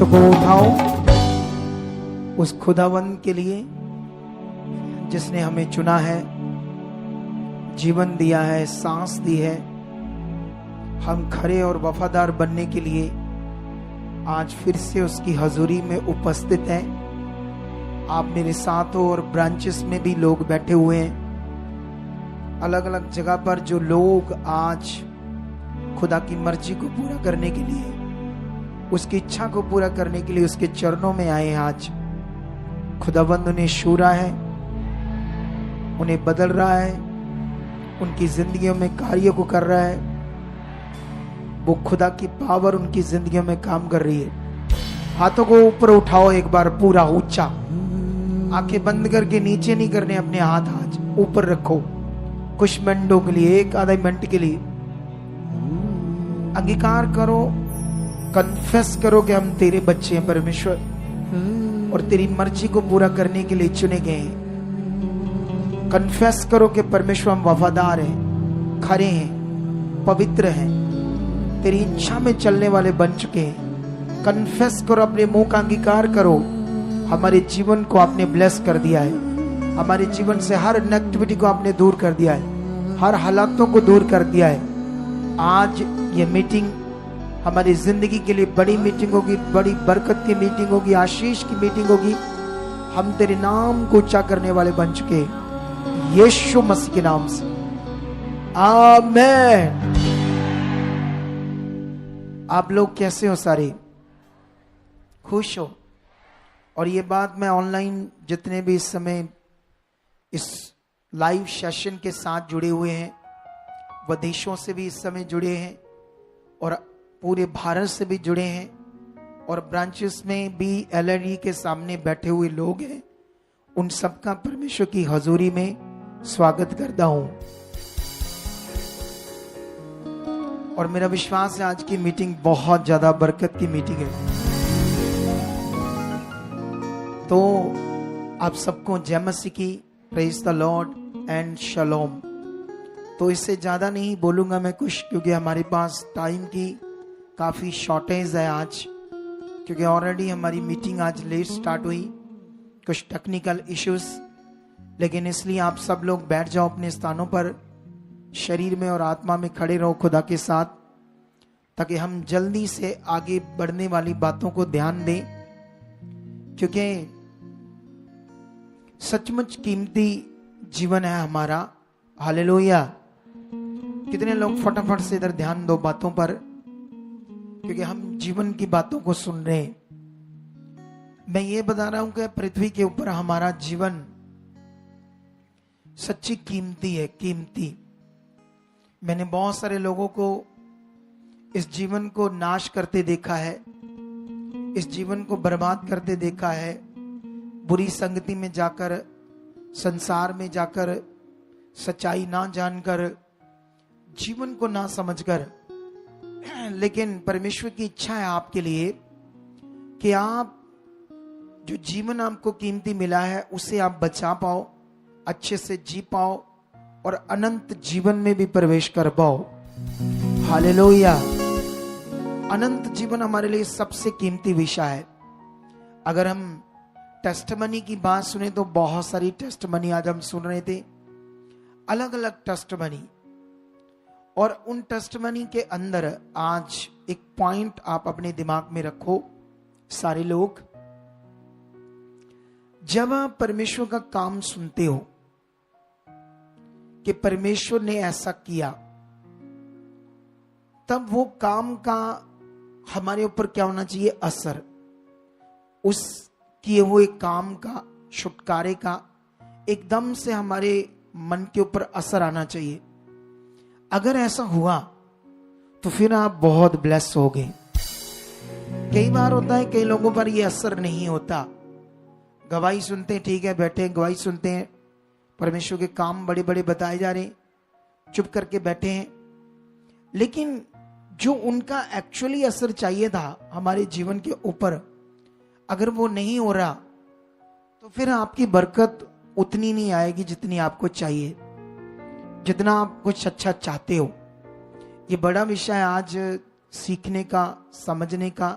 हाथों को उठाओ उस खुदावंद के लिए जिसने हमें चुना है, जीवन दिया है, सांस दी है। हम खरे और वफादार बनने के लिए आज फिर से उसकी हजूरी में उपस्थित हैं। आप मेरे साथ हो और ब्रांचेस में भी लोग बैठे हुए हैं। अलग अलग जगह पर जो लोग आज खुदा की मर्जी को पूरा करने के लिए, उसकी इच्छा को पूरा करने के लिए उसके चरणों में आए हैं। आज खुदावंद उन्हें छू रहा है, उन्हें बदल रहा है, उनकी जिंदगियों में कार्य को कर रहा है। वो खुदा की पावर उनकी जिंदगियों में काम कर रही है। हाथों को ऊपर उठाओ एक बार पूरा ऊंचा, आंखें बंद करके नीचे नहीं करने अपने हाथ, आज ऊपर रखो कुछ मिनटों के लिए, एक आधा मिनट के लिए अंगीकार करो, कन्फेस करो कि हम तेरे बच्चे हैं परमेश्वर, और तेरी मर्जी को पूरा करने के लिए चुने गए हैं। कन्फेस करो कि परमेश्वर हम वफादार हैं, खरे हैं, पवित्र हैं, तेरी इच्छा में चलने वाले बन चुके हैं। कन्फेस करो, अपने मुंह का अंगीकार करो, हमारे जीवन को आपने ब्लेस कर दिया है, हमारे जीवन से हर नेगेटिविटी को आपने दूर कर दिया है, हर हालातों को दूर कर दिया है। आज ये मीटिंग हमारी जिंदगी के लिए बड़ी मीटिंग होगी, बड़ी बरकत की मीटिंग होगी, आशीष की मीटिंग होगी। हम तेरे नाम को ऊंचा करने वाले बन चुके हैं, यीशु मसीह के नाम से, आमीन। आप लोग कैसे हो? सारे खुश हो? और ये बात मैं ऑनलाइन जितने भी इस समय इस लाइव सेशन के साथ जुड़े हुए हैं, विदेशों से भी इस समय जुड़े हैं और पूरे भारत से भी जुड़े हैं, और ब्रांचेस में भी एलएडी के सामने बैठे हुए लोग हैं, उन सबका परमेश्वर की हजूरी में स्वागत करता हूं। और मेरा विश्वास है आज की मीटिंग बहुत ज्यादा बरकत की मीटिंग है। तो आप सबको जय मसीह की, प्रेज द लॉर्ड एंड शलोम। तो इससे ज्यादा नहीं बोलूंगा मैं कुछ, क्योंकि हमारे पास टाइम की काफी शॉर्टेज है आज, क्योंकि ऑलरेडी हमारी मीटिंग आज लेट स्टार्ट हुई, कुछ टेक्निकल इश्यूज। लेकिन इसलिए आप सब लोग बैठ जाओ अपने स्थानों पर, शरीर में और आत्मा में खड़े रहो खुदा के साथ, ताकि हम जल्दी से आगे बढ़ने वाली बातों को ध्यान दें, क्योंकि सचमुच कीमती जीवन है हमारा। हालेलुया। कितने लोग फटाफट से इधर ध्यान दो बातों पर, क्योंकि हम जीवन की बातों को सुन रहे हैं। मैं ये बता रहा हूं कि पृथ्वी के ऊपर हमारा जीवन सच्ची कीमती है, कीमती। मैंने बहुत सारे लोगों को इस जीवन को नाश करते देखा है, इस जीवन को बर्बाद करते देखा है, बुरी संगति में जाकर, संसार में जाकर, सच्चाई ना जानकर, जीवन को ना समझकर। लेकिन परमेश्वर की इच्छा है आपके लिए कि आप जो जीवन आपको कीमती मिला है उसे आप बचा पाओ, अच्छे से जी पाओ और अनंत जीवन में भी प्रवेश कर पाओ। हालेलुया। अनंत जीवन हमारे लिए सबसे कीमती विषय है। अगर हम टेस्टमनी की बात सुने तो बहुत सारी टेस्टमनी आज हम सुन रहे थे, अलग अलग टेस्टमनी। और उन टेस्टमनी के अंदर आज एक पॉइंट आप अपने दिमाग में रखो सारे लोग। जब आप परमेश्वर का काम सुनते हो कि परमेश्वर ने ऐसा किया, तब वो काम का हमारे ऊपर क्या होना चाहिए? असर। उस किए हुए काम का, छुटकारे का एकदम से हमारे मन के ऊपर असर आना चाहिए। अगर ऐसा हुआ तो फिर आप बहुत ब्लेस हो गए। कई बार होता है कई लोगों पर ये असर नहीं होता, गवाही सुनते हैं, ठीक है बैठे हैं, गवाही सुनते हैं, परमेश्वर के काम बड़े बड़े बताए जा रहे हैं, चुप करके बैठे हैं। लेकिन जो उनका एक्चुअली असर चाहिए था हमारे जीवन के ऊपर, अगर वो नहीं हो रहा तो फिर आपकी बरकत उतनी नहीं आएगी जितनी आपको चाहिए, जितना आप कुछ अच्छा चाहते हो। ये बड़ा विषय है आज सीखने का, समझने का,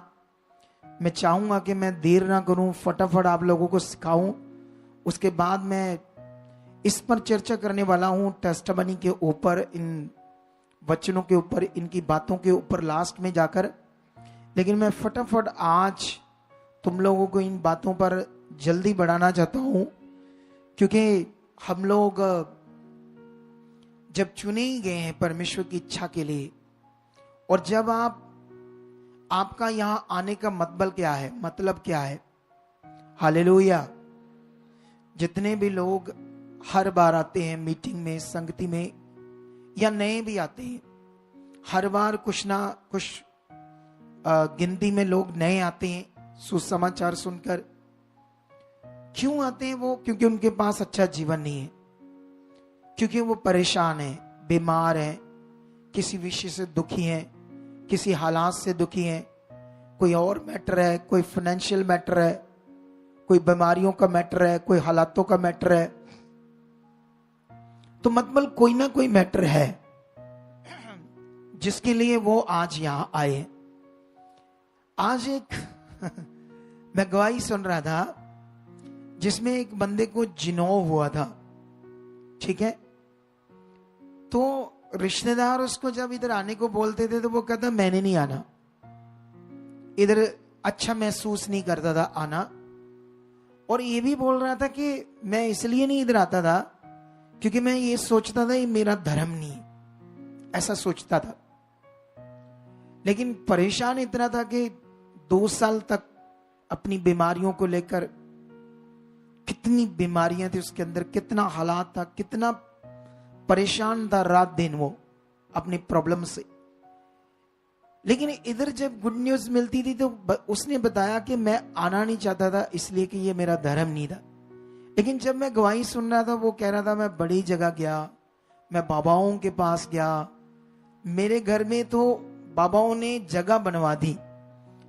मैं चाहूंगा कि मैं देर ना करूं, फटाफट आप लोगों को सिखाऊं। उसके बाद मैं इस पर चर्चा करने वाला हूं, टेस्टिमनी के ऊपर, इन वचनों के ऊपर, इनकी बातों के ऊपर लास्ट में जाकर। लेकिन मैं फटाफट आज तुम लोगों को इन बातों पर जल्दी बढ़ाना चाहता हूं, क्योंकि हम लोग जब चुने ही गए हैं परमेश्वर की इच्छा के लिए, और जब आपका यहां आने का मतलब क्या है, मतलब क्या है? हालेलुया। जितने भी लोग हर बार आते हैं मीटिंग में, संगति में, या नए भी आते हैं, हर बार कुछ ना कुछ गिनती में लोग नए आते हैं सुसमाचार सुनकर। क्यों आते हैं वो? क्योंकि उनके पास अच्छा जीवन नहीं है, क्योंकि वो परेशान है, बीमार है, किसी विषय से दुखी है, किसी हालात से दुखी है, कोई और मैटर है, कोई फाइनेंशियल मैटर है, कोई बीमारियों का मैटर है, कोई हालातों का मैटर है। तो मतलब कोई ना कोई मैटर है जिसके लिए वो आज यहां आए। आज एक मैं गवाही सुन रहा था जिसमें एक बंदे को जिनोव हुआ था, ठीक है? तो रिश्तेदार उसको जब इधर आने को बोलते थे तो वो कहता मैंने नहीं आना, इधर अच्छा महसूस नहीं करता था आना। और ये भी बोल रहा था कि मैं इसलिए नहीं इधर आता था क्योंकि मैं ये सोचता था ये मेरा धर्म नहीं, ऐसा सोचता था। लेकिन परेशान इतना था कि 2 साल तक अपनी बीमारियों को लेकर, कितनी बीमारियां थी उसके अंदर, कितना हालात था, कितना परेशान था रात दिन वो अपनी प्रॉब्लम से। लेकिन इधर जब गुड न्यूज मिलती थी तो उसने बताया कि मैं आना नहीं चाहता था इसलिए कि ये मेरा धर्म नहीं था। लेकिन जब मैं गवाही सुन रहा था, वो कह रहा था मैं बड़ी जगह गया, मैं बाबाओं के पास गया, मेरे घर में तो बाबाओं ने जगह बनवा दी।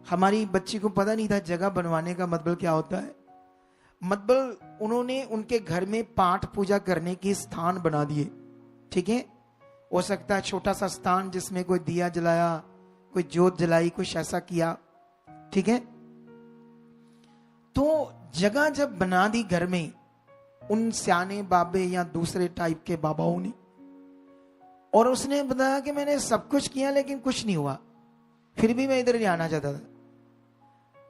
हमारी बच्ची को पता नहीं था जगह बनवाने का मतलब क्या होता है। मतलब उन्होंने उनके घर में पाठ पूजा करने के स्थान बना दिए, ठीक है? हो सकता है छोटा सा स्थान जिसमें कोई दिया जलाया, कोई जोत जलाई, कुछ ऐसा किया, ठीक है? तो जगह जब बना दी घर में उन सियाने बाबे या दूसरे टाइप के बाबाओं ने, और उसने बताया कि मैंने सब कुछ किया लेकिन कुछ नहीं हुआ, फिर भी मैं इधर नहीं आना चाहता था।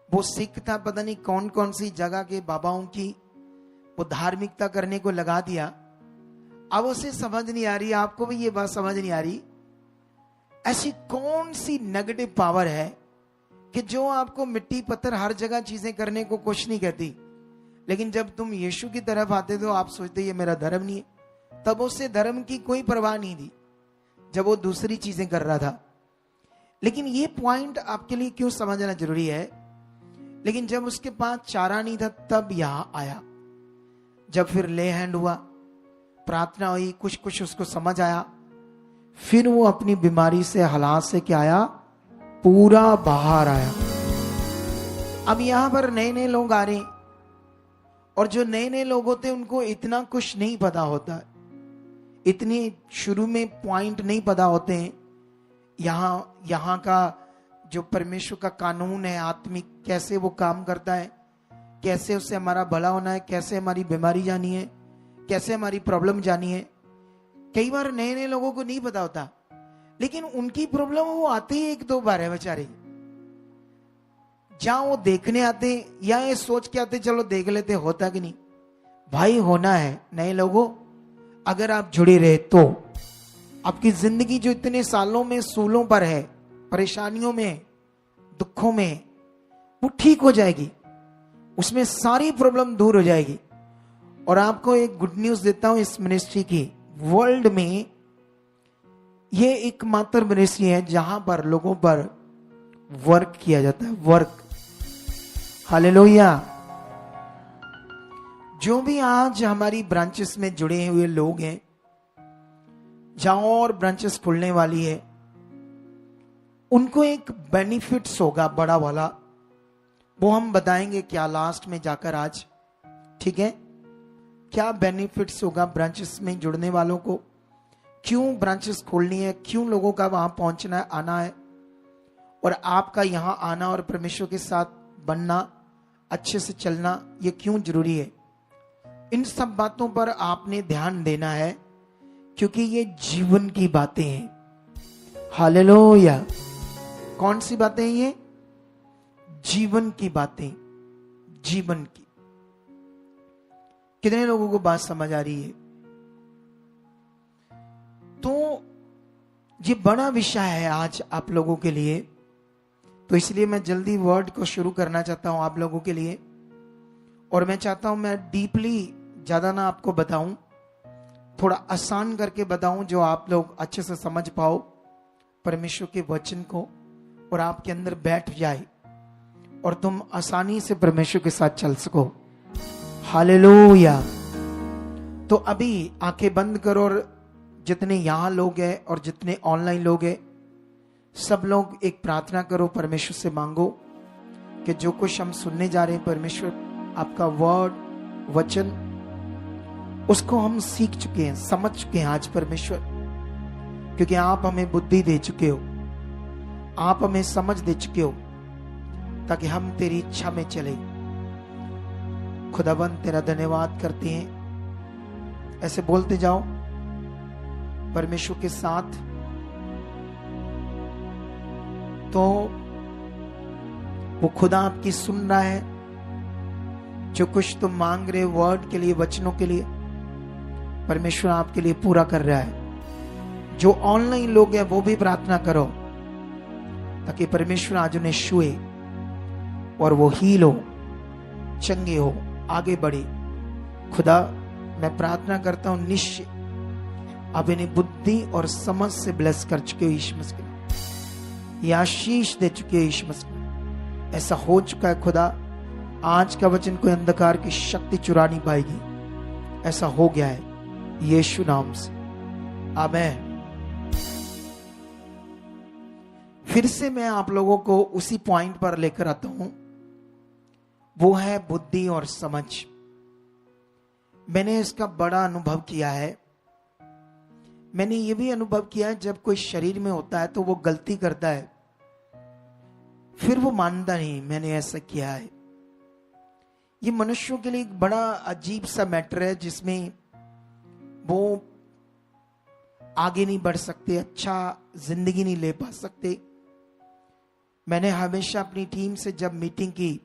वो सिख था, पता नहीं कौन कौन सी जगह के बाबाओं की वो धार्मिकता करने को लगा दिया। अब उसे समझ नहीं आ रही, आपको भी ये बात समझ नहीं आ रही, ऐसी कौन सी नेगेटिव पावर है कि जो आपको मिट्टी पत्थर हर जगह चीजें करने को कुछ नहीं कहती, लेकिन जब तुम यीशु की तरफ आते तो आप सोचते ये मेरा धर्म नहीं है। तब उससे धर्म की कोई परवाह नहीं थी जब वो दूसरी चीजें कर रहा था। लेकिन ये पॉइंट आपके लिए क्यों समझना जरूरी है? लेकिन जब उसके पास चारा नहीं था तब यहां आया। जब फिर ले हैंड हुआ, प्रार्थना हुई, कुछ कुछ उसको समझ आया, फिर वो अपनी बीमारी से, हालात से क्या आया, पूरा बाहर आया। अब यहां पर नए नए लोग आ रहे हैं, और जो नए नए लोग होते हैं उनको इतना कुछ नहीं पता होता, इतनी शुरू में पॉइंट नहीं पता होते हैं। यहाँ का जो परमेश्वर का कानून है आत्मिक, कैसे वो काम करता है, कैसे उससे हमारा भला होना है, कैसे हमारी बीमारी जानी है, कैसे हमारी प्रॉब्लम जानी है। कई बार नए नए लोगों को नहीं पता होता, लेकिन उनकी प्रॉब्लम वो आते ही 1-2 बार है बेचारे। जहां वो देखने आते या ये सोच के आते चलो देख लेते होता कि नहीं। भाई होना है नए लोगों, अगर आप जुड़े रहे तो आपकी जिंदगी जो इतने सालों में सूलों पर है, परेशानियों में, दुखों में, वो ठीक हो जाएगी, उसमें सारी प्रॉब्लम दूर हो जाएगी। और आपको एक गुड न्यूज देता हूं इस मिनिस्ट्री की, वर्ल्ड में ये एकमात्र मिनिस्ट्री है जहां पर लोगों पर वर्क किया जाता है, वर्क। हालेलुया। जो भी आज हमारी ब्रांचेस में जुड़े हुए लोग हैं, जहां और ब्रांचेस खुलने वाली है, उनको एक बेनिफिट्स होगा बड़ा वाला, वो हम बताएंगे क्या लास्ट में जाकर आज, ठीक है? क्या बेनिफिट्स होगा ब्रांचेस में जुड़ने वालों को, क्यों ब्रांचेस खोलनी है, क्यों लोगों का वहां पहुंचना है, आना है, और आपका यहां आना और परमेश्वर के साथ बनना, अच्छे से चलना, ये क्यों जरूरी है? इन सब बातों पर आपने ध्यान देना है, क्योंकि ये जीवन की बातें हैं। हालेलुया। कौन सी बातें हैं ये? जीवन की बातें। जीवन की। कितने लोगों को बात समझ आ रही है? तो ये बड़ा विषय है आज आप लोगों के लिए, तो इसलिए मैं जल्दी वर्ड को शुरू करना चाहता हूं आप लोगों के लिए। और मैं चाहता हूं मैं डीपली ज्यादा ना आपको बताऊं, थोड़ा आसान करके बताऊं, जो आप लोग अच्छे से समझ पाओ परमेश्वर के वचन को, और आपके अंदर बैठ जाए और तुम आसानी से परमेश्वर के साथ चल सको। हालेलुया। तो अभी आंखें बंद करो, और जितने यहां लोग हैं और जितने ऑनलाइन लोग हैं, सब लोग एक प्रार्थना करो, परमेश्वर से मांगो कि जो कुछ हम सुनने जा रहे हैं परमेश्वर, आपका वर्ड, वचन, उसको हम सीख चुके हैं, समझ चुके हैं आज परमेश्वर, क्योंकि आप हमें बुद्धि दे चुके हो, आप हमें समझ दे चुके हो, ताकि हम तेरी इच्छा में चले। खुदाबंद तेरा धन्यवाद करते हैं। ऐसे बोलते जाओ परमेश्वर के साथ। तो वो खुदा आपकी सुन रहा है, जो कुछ तुम मांग रहे वर्ड के लिए, वचनों के लिए, परमेश्वर आपके लिए पूरा कर रहा है। जो ऑनलाइन लोग हैं वो भी प्रार्थना करो, ताकि परमेश्वर आज उन्हें छुए और वो हील हो, चंगे हो, आगे बढ़े। खुदा मैं प्रार्थना करता हूं, निश्चय आप इन्हें बुद्धि और समझ से ब्लेस कर चुके हो यीशु मसीह के, ये आशीष दे चुके हो यीशु मसीह। ऐसा हो चुका है खुदा, आज का वचन कोई अंधकार की शक्ति चुरा नहीं पाएगी। ऐसा हो गया है यीशु नाम से, आमीन। फिर से मैं आप लोगों को उसी पॉइंट पर लेकर आता हूं, वो है बुद्धि और समझ। मैंने इसका बड़ा अनुभव किया है। मैंने ये भी अनुभव किया है, जब कोई शरीर में होता है तो वो गलती करता है, फिर वो मानता नहीं मैंने ऐसा किया है। ये मनुष्यों के लिए एक बड़ा अजीब सा मैटर है, जिसमें वो आगे नहीं बढ़ सकते, अच्छा जिंदगी नहीं ले पा सकते। मैंने हमेशा अपनी टीम से जब मीटिंग की,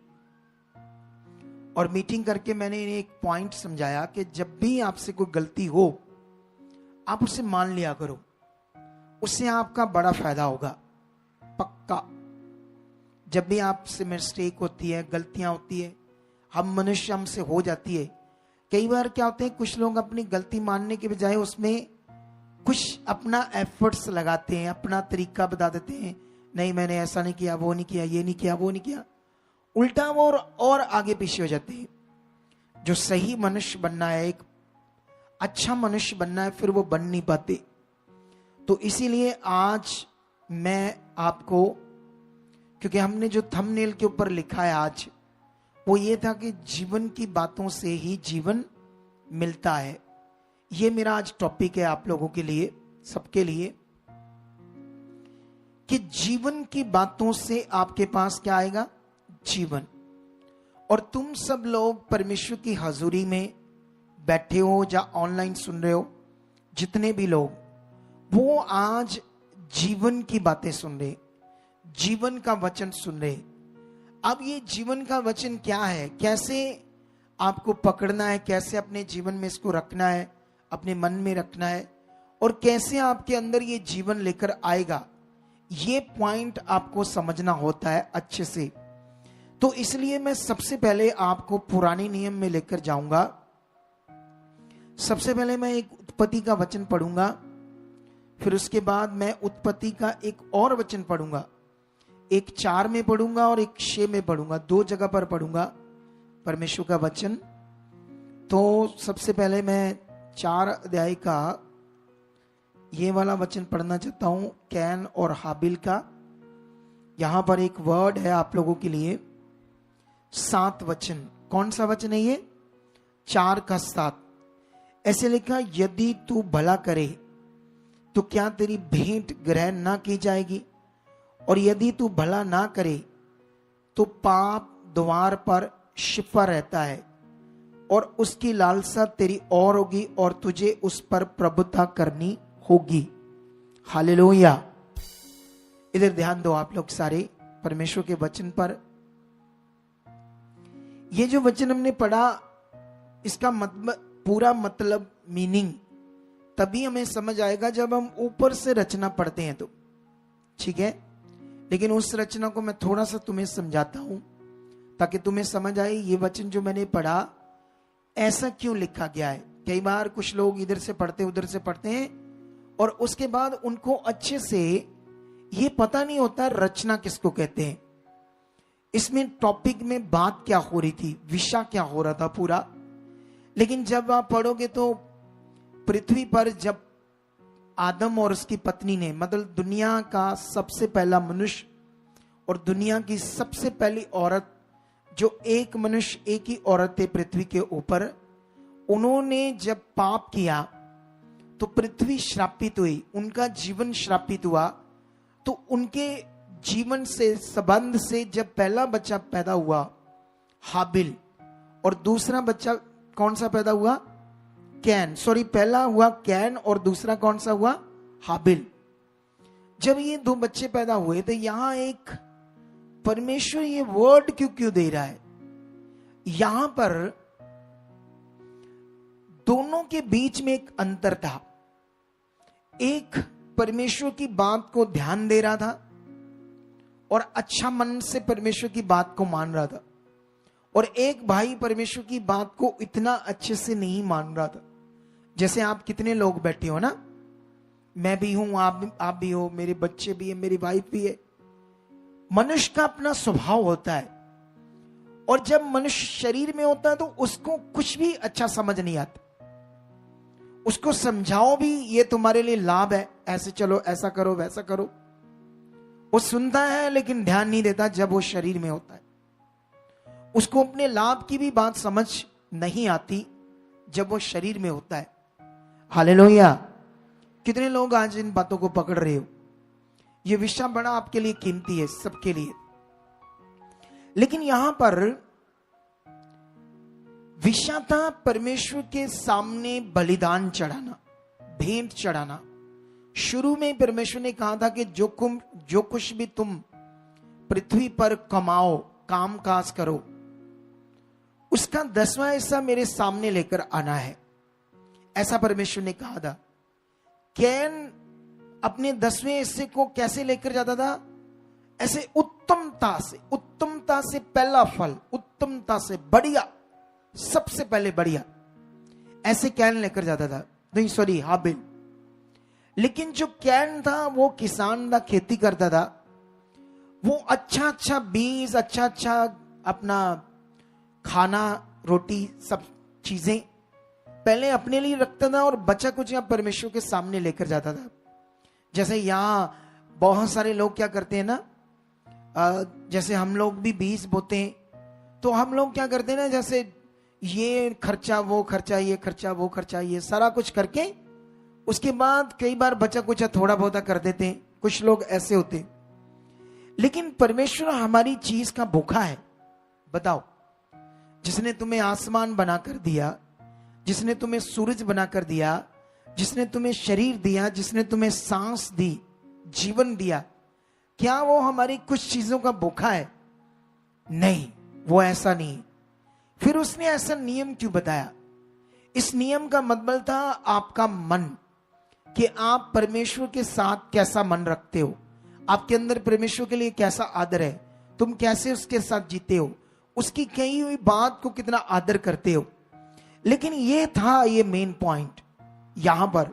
और मीटिंग करके मैंने इन्हें एक पॉइंट समझाया कि जब भी आपसे कोई गलती हो, आप उसे मान लिया करो, उससे आपका बड़ा फायदा होगा, पक्का। जब भी आपसे मिस्टेक होती है, गलतियां होती है, हम मनुष्य, हमसे हो जाती है। कई बार क्या होते हैं, कुछ लोग अपनी गलती मानने के बजाय उसमें कुछ अपना एफर्ट्स लगाते हैं, अपना तरीका बता देते हैं, नहीं मैंने ऐसा नहीं किया, वो नहीं किया, ये नहीं किया, वो नहीं किया, उल्टा वो और आगे पीछे हो जाते हैं। जो सही मनुष्य बनना है, एक अच्छा मनुष्य बनना है, फिर वो बन नहीं पाते। तो इसीलिए आज मैं आपको, क्योंकि हमने जो थंबनेल के ऊपर लिखा है आज, वो ये था कि जीवन की बातों से ही जीवन मिलता है। ये मेरा आज टॉपिक है आप लोगों के लिए, सबके लिए, कि जीवन की बातों से आपके पास क्या आएगा? जीवन। और तुम सब लोग परमेश्वर की हजूरी में बैठे हो या ऑनलाइन सुन रहे हो, जितने भी लोग, वो आज जीवन की बातें सुन रहे, जीवन का वचन सुन रहे। अब ये जीवन का वचन क्या है, कैसे आपको पकड़ना है, कैसे अपने जीवन में इसको रखना है, अपने मन में रखना है, और कैसे आपके अंदर ये जीवन लेकर आएगा, ये पॉइंट आपको समझना होता है अच्छे से। तो इसलिए मैं सबसे पहले आपको पुराने नियम में लेकर जाऊंगा। सबसे पहले मैं एक उत्पत्ति का वचन पढ़ूंगा, फिर उसके बाद मैं उत्पत्ति का एक और वचन पढ़ूंगा, एक 4 में पढ़ूंगा और एक 6 में पढ़ूंगा, 2 जगह पर पढ़ूंगा परमेश्वर का वचन। तो सबसे पहले मैं 4 अध्याय का ये वाला वचन पढ़ना चाहता हूं, कैन और हाबिल का। यहां पर एक वर्ड है आप लोगों के लिए, 7 वचन। कौन सा वचन है ये? 4 का 7। ऐसे लिखा, यदि तू भला करे तो क्या तेरी भेंट ग्रहण ना की जाएगी, और यदि तू भला ना करे तो पाप द्वार पर छिपा रहता है और उसकी लालसा तेरी और होगी और तुझे उस पर प्रभुता करनी होगी। हालेलुया। इधर ध्यान दो आप लोग सारे परमेश्वर के वचन पर। ये जो वचन हमने पढ़ा, इसका पूरा मतलब मीनिंग तभी हमें समझ आएगा जब हम ऊपर से रचना पढ़ते हैं तो, ठीक है। लेकिन उस रचना को मैं थोड़ा सा तुम्हें समझाता हूं ताकि तुम्हें समझ आए ये वचन जो मैंने पढ़ा ऐसा क्यों लिखा गया है। कई बार कुछ लोग इधर से पढ़ते उधर से पढ़ते हैं और उसके बाद उनको अच्छे से ये पता नहीं होता रचना किसको कहते हैं, इसमें टॉपिक में बात क्या हो रही थी, विषय क्या हो रहा था पूरा। लेकिन जब आप पढ़ोगे तो पृथ्वी पर जब आदम और उसकी पत्नी ने, मतलब दुनिया का सबसे पहला मनुष्य और दुनिया की सबसे पहली औरत, जो एक मनुष्य एक ही औरत थे पृथ्वी के ऊपर, उन्होंने जब पाप किया तो पृथ्वी श्रापित हुई, उनका जीवन श्रापित हुआ। तो उनके जीवन से संबंध से जब पहला बच्चा पैदा हुआ हाबिल और दूसरा बच्चा कौन सा पैदा हुआ, कैन, सॉरी पहला हुआ कैन और दूसरा कौन सा हुआ, हाबिल। जब ये दो बच्चे पैदा हुए तो यहां एक परमेश्वर ये वर्ड क्यों दे रहा है, यहां पर दोनों के बीच में एक अंतर था। एक परमेश्वर की बात को ध्यान दे रहा था और अच्छा मन से परमेश्वर की बात को मान रहा था, और एक भाई परमेश्वर की बात को इतना अच्छे से नहीं मान रहा था। जैसे आप कितने लोग बैठे हो ना, मैं भी हूं, आप भी हो, मेरे बच्चे भी है, मेरी वाइफ भी है। मनुष्य का अपना स्वभाव होता है और जब मनुष्य शरीर में होता है तो उसको कुछ भी अच्छा समझ नहीं आता। उसको समझाओ भी ये तुम्हारे लिए लाभ है, ऐसे चलो, ऐसा करो, वैसा करो, वो सुनता है लेकिन ध्यान नहीं देता जब वो शरीर में होता है। उसको अपने लाभ की भी बात समझ नहीं आती जब वो शरीर में होता है। हालेलुया। कितने लोग आज इन बातों को पकड़ रहे हो। ये विषय बड़ा आपके लिए कीमती है, सबके लिए। लेकिन यहां पर विषय था परमेश्वर के सामने बलिदान चढ़ाना, भेंट चढ़ाना। शुरू में परमेश्वर ने कहा था कि जो कुछ भी तुम पृथ्वी पर कमाओ, काम काज करो, उसका 10वां हिस्सा मेरे सामने लेकर आना है, ऐसा परमेश्वर ने कहा था। कैन अपने 10वें हिस्से को कैसे लेकर जाता था, ऐसे उत्तमता से पहला फल, उत्तमता से बढ़िया, सबसे पहले बढ़िया, ऐसे कैन लेकर जाता था। नहीं सॉरी, हाबिल। लेकिन जो कैन था वो किसान था, खेती करता था। वो अच्छा बीज, अच्छा अपना खाना, रोटी, सब चीजें पहले अपने लिए रखता था और बचा कुछ यहाँ परमेश्वर के सामने लेकर जाता था। जैसे यहाँ बहुत सारे लोग क्या करते हैं ना, जैसे हम लोग भी बीज बोते हैं तो हम लोग क्या करते हैं ना, जैसे ये खर्चा, वो खर्चा, ये खर्चा, वो खर्चा, ये सारा कुछ करके उसके बाद कई बार बचा कुछ थोड़ा बहुत कर देते हैं। कुछ लोग ऐसे होते हैं। लेकिन परमेश्वर हमारी चीज का भूखा है। बताओ, जिसने तुम्हें आसमान बनाकर दिया, जिसने तुम्हें सूरज बनाकर दिया, जिसने तुम्हें शरीर दिया, जिसने तुम्हें सांस दी, जीवन दिया, क्या वो हमारी कुछ चीजों का भूखा है? नहीं, वो ऐसा नहीं। फिर उसने ऐसा नियम क्यों बताया? इस नियम का मतलब था आपका मन, कि आप परमेश्वर के साथ कैसा मन रखते हो, आपके अंदर परमेश्वर के लिए कैसा आदर है, तुम कैसे उसके साथ जीते हो, उसकी कही हुई बात को कितना आदर करते हो। लेकिन ये था ये मेन पॉइंट यहां पर।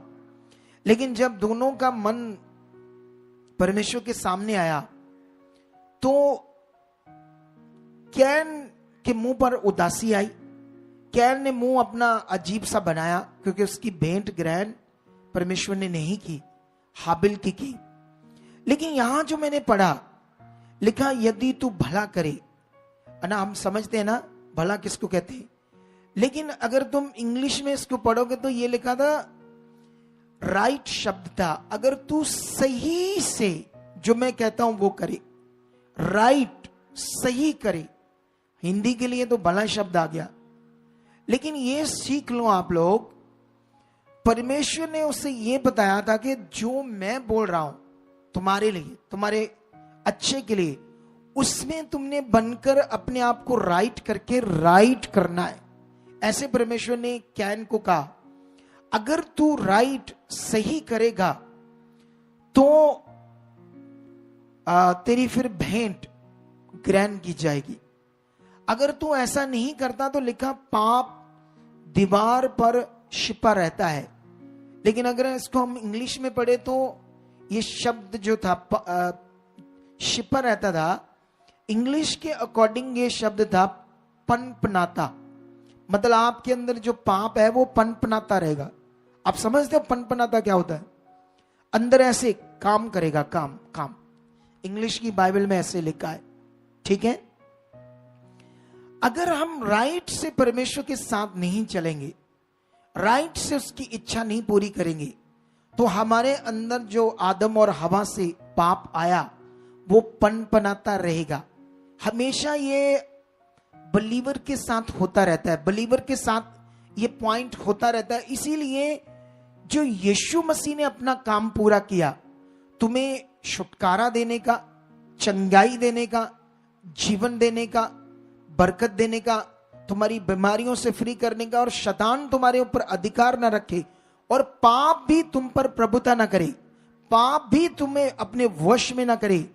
लेकिन जब दोनों का मन परमेश्वर के सामने आया तो कैन के मुंह पर उदासी आई। कैन ने मुंह अपना अजीब सा बनाया क्योंकि उसकी भेंट ग्रहण परमेश्वर ने नहीं की, हाबिल की। लेकिन यहां जो मैंने पढ़ा, लिखा यदि तू भला करे, ना हम समझते हैं ना भला किसको कहते हैं, लेकिन अगर तुम इंग्लिश में इसको पढ़ोगे तो ये लिखा था, राइट शब्द था, अगर तू सही से जो मैं कहता हूं वो करे, राइट सही करे, हिंदी के लिए तो भला शब्द आ गया, लेकिन ये सीख लो आप लोग, परमेश्वर ने उसे ये बताया था कि जो मैं बोल रहा हूं तुम्हारे लिए, तुम्हारे अच्छे के लिए, उसमें तुमने बनकर अपने आप को राइट करके राइट करना है। ऐसे परमेश्वर ने कैन को कहा, अगर तू राइट सही करेगा तो तेरी फिर भेंट ग्रहण की जाएगी, अगर तू ऐसा नहीं करता तो लिखा पाप दीवार पर छिपा रहता है। लेकिन अगर इसको हम इंग्लिश में पढ़े तो ये शब्द जो था छिपा रहता था, इंग्लिश के अकॉर्डिंग ये शब्द था पनपनाता। मतलब आपके अंदर जो पाप है वो पनपनाता रहेगा। आप समझते हो पनपनाता क्या होता है? अंदर ऐसे काम करेगा, काम काम। इंग्लिश की बाइबल में ऐसे लिखा है, ठीक है। अगर हम राइट से परमेश्वर के साथ नहीं चलेंगे, राइट से उसकी इच्छा नहीं पूरी करेंगे, तो हमारे अंदर जो आदम और हवा से पाप आया वो पनपनाता रहेगा। हमेशा ये बलीवर के साथ होता रहता है, बलीवर के साथ ये पॉइंट होता रहता है। इसीलिए जो यीशु मसीह ने अपना काम पूरा किया, तुम्हें छुटकारा देने का, चंगाई देने का, जीवन देने का, बरकत देने का, तुम्हारी बीमारियों से फ्री करने का, और शैतान तुम्हारे ऊपर अधिकार ना रखे, और पाप भी तुम पर प्रभुता ना करे, पाप भी तुम्हें अपने वश में ना करे,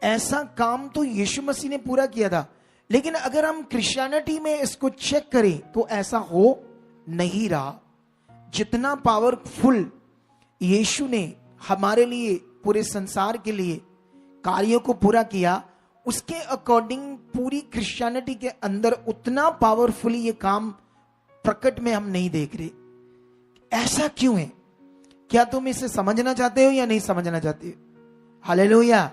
ऐसा काम तो यीशु मसीह ने पूरा किया था। लेकिन अगर हम क्रिश्चियनिटी में इसको चेक करें तो ऐसा हो नहीं रहा। जितना पावरफुल यीशु ने हमारे लिए, पूरे संसार के लिए कार्यों को पूरा किया, उसके अकॉर्डिंग पूरी क्रिश्चियनिटी के अंदर उतना पावरफुली ये काम प्रकट में हम नहीं देख रहे। ऐसा क्यों है? क्या तुम इसे समझना चाहते हो या नहीं समझना चाहते हो? हालेलुया,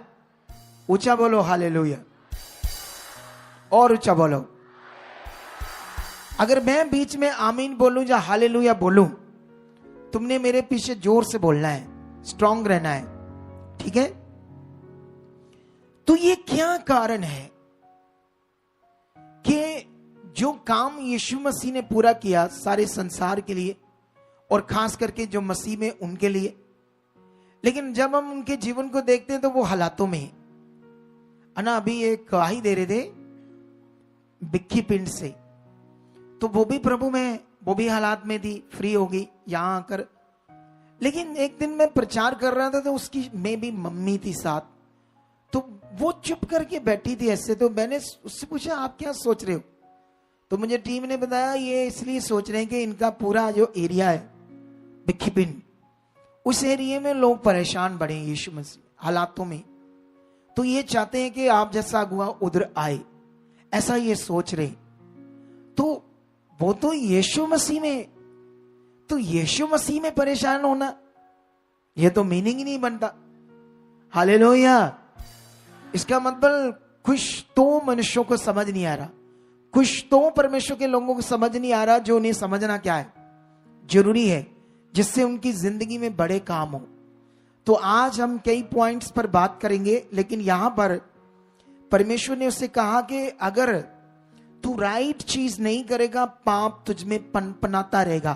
ऊंचा बोलो हालेलुया, और ऊंचा बोलो। अगर मैं बीच में आमीन बोलूं या हालेलुया बोलूं, तुमने मेरे पीछे जोर से बोलना है, स्ट्रांग रहना है, ठीक है। तो ये क्या कारण है कि जो काम यीशु मसीह ने पूरा किया सारे संसार के लिए, और खास करके जो मसीह में उनके लिए, लेकिन जब हम उनके जीवन को देखते हैं तो वो हालातों में है ना। अभी एक गवाही दे रहे थे बिक्की पिंड से, तो वो भी प्रभु में, वो भी हालात में थी, फ्री होगी यहां आकर। लेकिन एक दिन मैं प्रचार कर रहा था तो उसकी में भी मम्मी थी साथ, तो वो चुप करके बैठी थी ऐसे। तो मैंने उससे पूछा आप क्या सोच रहे हो? तो मुझे टीम ने बताया ये इसलिए सोच रहे हैं कि इनका पूरा जो एरिया है बिक्की पिंड, उस एरिया में लोग परेशान बढ़े यीशु मसीह हालातों में, तो ये चाहते हैं कि आप जैसा अगुआ उधर आए, ऐसा ये सोच रहे। तो वो तो यीशु मसीह में, तो यीशु मसीह में परेशान होना ये तो मीनिंग ही नहीं बनता। हालेलुया। इसका मतलब कुछ तो मनुष्यों को समझ नहीं आ रहा, कुछ तो परमेश्वर के लोगों को समझ नहीं आ रहा, जो उन्हें समझना क्या है जरूरी है, जिससे उनकी जिंदगी में बड़े काम हो। तो आज हम कई पॉइंट्स पर बात करेंगे, लेकिन यहां पर परमेश्वर ने उससे कहा कि अगर तू राइट चीज नहीं करेगा, पाप तुझ में पनपनाता रहेगा,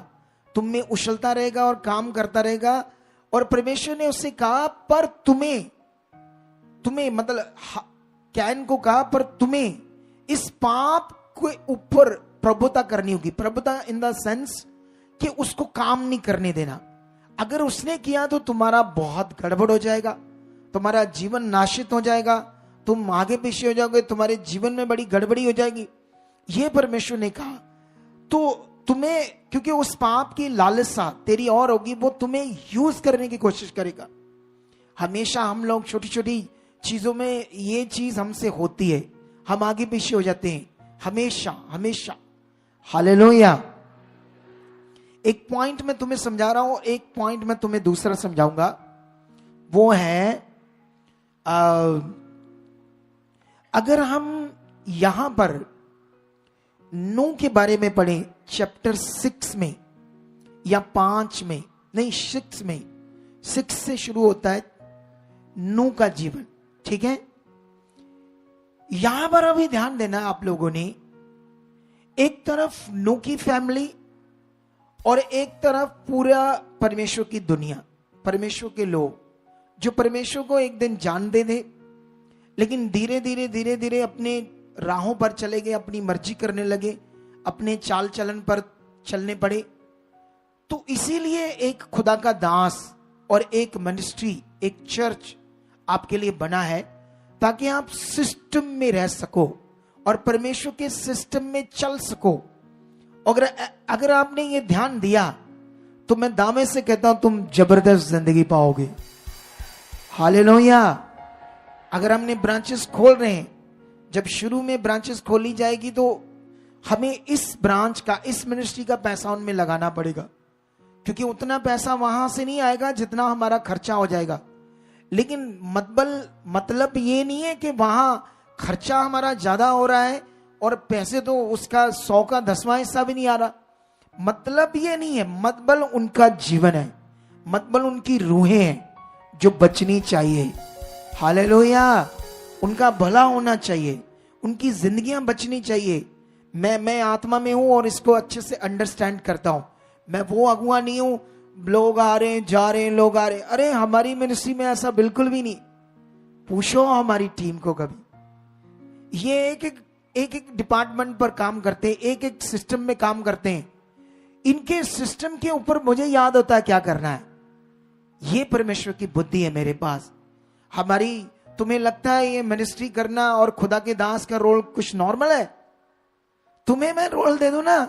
तुम में उछलता रहेगा और काम करता रहेगा। और परमेश्वर ने उससे कहा पर तुम्हें मतलब कैन को कहा पर तुम्हें इस पाप के ऊपर प्रभुता करनी होगी। प्रभुता इन द सेंस कि उसको काम नहीं करने देना। अगर उसने किया तो तुम्हारा बहुत गड़बड़ हो जाएगा, तुम्हारा जीवन नाशित हो जाएगा, तुम आगे पीछे हो जाओगे, तुम्हारे जीवन में बड़ी गड़बड़ी हो जाएगी, ये परमेश्वर ने कहा। तो तुम्हें, क्योंकि उस पाप की लालसा तेरी और होगी, वो तुम्हें यूज करने की कोशिश करेगा। हमेशा हम लोग छोटी छोटी चीजों में ये चीज हमसे होती है, हम आगे पीछे हो जाते हैं हमेशा हमेशा। हालेलुया। एक पॉइंट मैं तुम्हें समझा रहा हूं, एक पॉइंट मैं तुम्हें दूसरा समझाऊंगा। वो है अगर हम यहां पर नूह के बारे में पढ़ें चैप्टर 6 में या 5 में, नहीं 6 में, 6 से शुरू होता है नूह का जीवन, ठीक है। यहां पर अभी ध्यान देना आप लोगों ने, एक तरफ नूह की फैमिली और एक तरफ पूरा परमेश्वर की दुनिया, परमेश्वर के लोग जो परमेश्वर को एक दिन जानते थे, लेकिन धीरे धीरे अपने राहों पर चले गए, अपनी मर्जी करने लगे, अपने चाल चलन पर चलने पड़े। तो इसीलिए एक खुदा का दास और एक मिनिस्ट्री, एक चर्च आपके लिए बना है, ताकि आप सिस्टम में रह सको और परमेश्वर के सिस्टम में चल सको। अगर आपने ये ध्यान दिया तो मैं दावे से कहता हूं तुम जबरदस्त जिंदगी पाओगे। हालेलुया। अगर हमने ब्रांचेस खोल रहे हैं, जब शुरू में ब्रांचेस खोली जाएगी तो हमें इस ब्रांच का, इस मिनिस्ट्री का पैसा उनमें लगाना पड़ेगा, क्योंकि उतना पैसा वहां से नहीं आएगा जितना हमारा खर्चा हो जाएगा। लेकिन मतलब ये नहीं है कि वहां खर्चा हमारा ज्यादा हो रहा है और पैसे तो उसका 100 का 10वां हिस्सा भी नहीं आ रहा। मतलब ये नहीं है, मतलब उनका जीवन है, मतलब उनकी रूहें हैं जो बचनी चाहिए। हालेलुया। उनका भला होना चाहिए, उनकी जिंदगियां बचनी चाहिए। मैं आत्मा में हूं और इसको अच्छे से अंडरस्टैंड करता हूं। मैं वो अगुआ नहीं हूं, लोग आ रहे हैं जा रहे हैं, लोग आ रहे हैं। अरे हमारी मिनिस्ट्री में ऐसा बिल्कुल भी नहीं। पूछो हमारी टीम को कभी। ये एक डिपार्टमेंट पर काम करते हैं, एक सिस्टम में काम करते हैं। इनके सिस्टम के ऊपर मुझे याद होता है क्या करना है। ये परमेश्वर की बुद्धि है मेरे पास। हमारी, तुम्हें लगता है ये मिनिस्ट्री करना और खुदा के दास का रोल कुछ नॉर्मल है? तुम्हें मैं रोल दे दूं ना,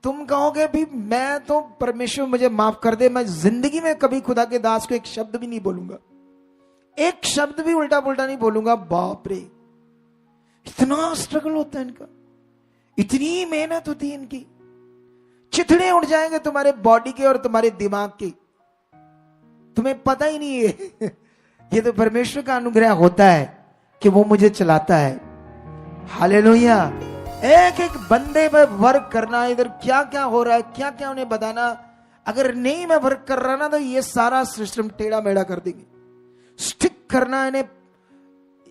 तुम कहोगे भी मैं तो, परमेश्वर मुझे माफ कर दे, मैं जिंदगी में कभी खुदा के दास को एक शब्द भी नहीं बोलूंगा, एक शब्द भी उल्टा पुल्टा नहीं बोलूंगा। बाप रे, इतना स्ट्रगल होता है इनका, इतनी मेहनत होती है इनकी। चिथड़े उड़ जाएंगे तुम्हारे बॉडी के और तुम्हारे दिमाग के, तुम्हें पता ही नहीं है। ये तो परमेश्वर का अनुग्रह होता है कि वो मुझे चलाता है। हालेलुया। एक एक बंदे पे वर्क करना, इधर क्या क्या हो रहा है, क्या क्या उन्हें बताना। अगर नहीं मैं वर्क कर रहा ना तो ये सारा सिस्टम टेढ़ा मेढ़ा कर देंगे। स्टिक करना इन्हें,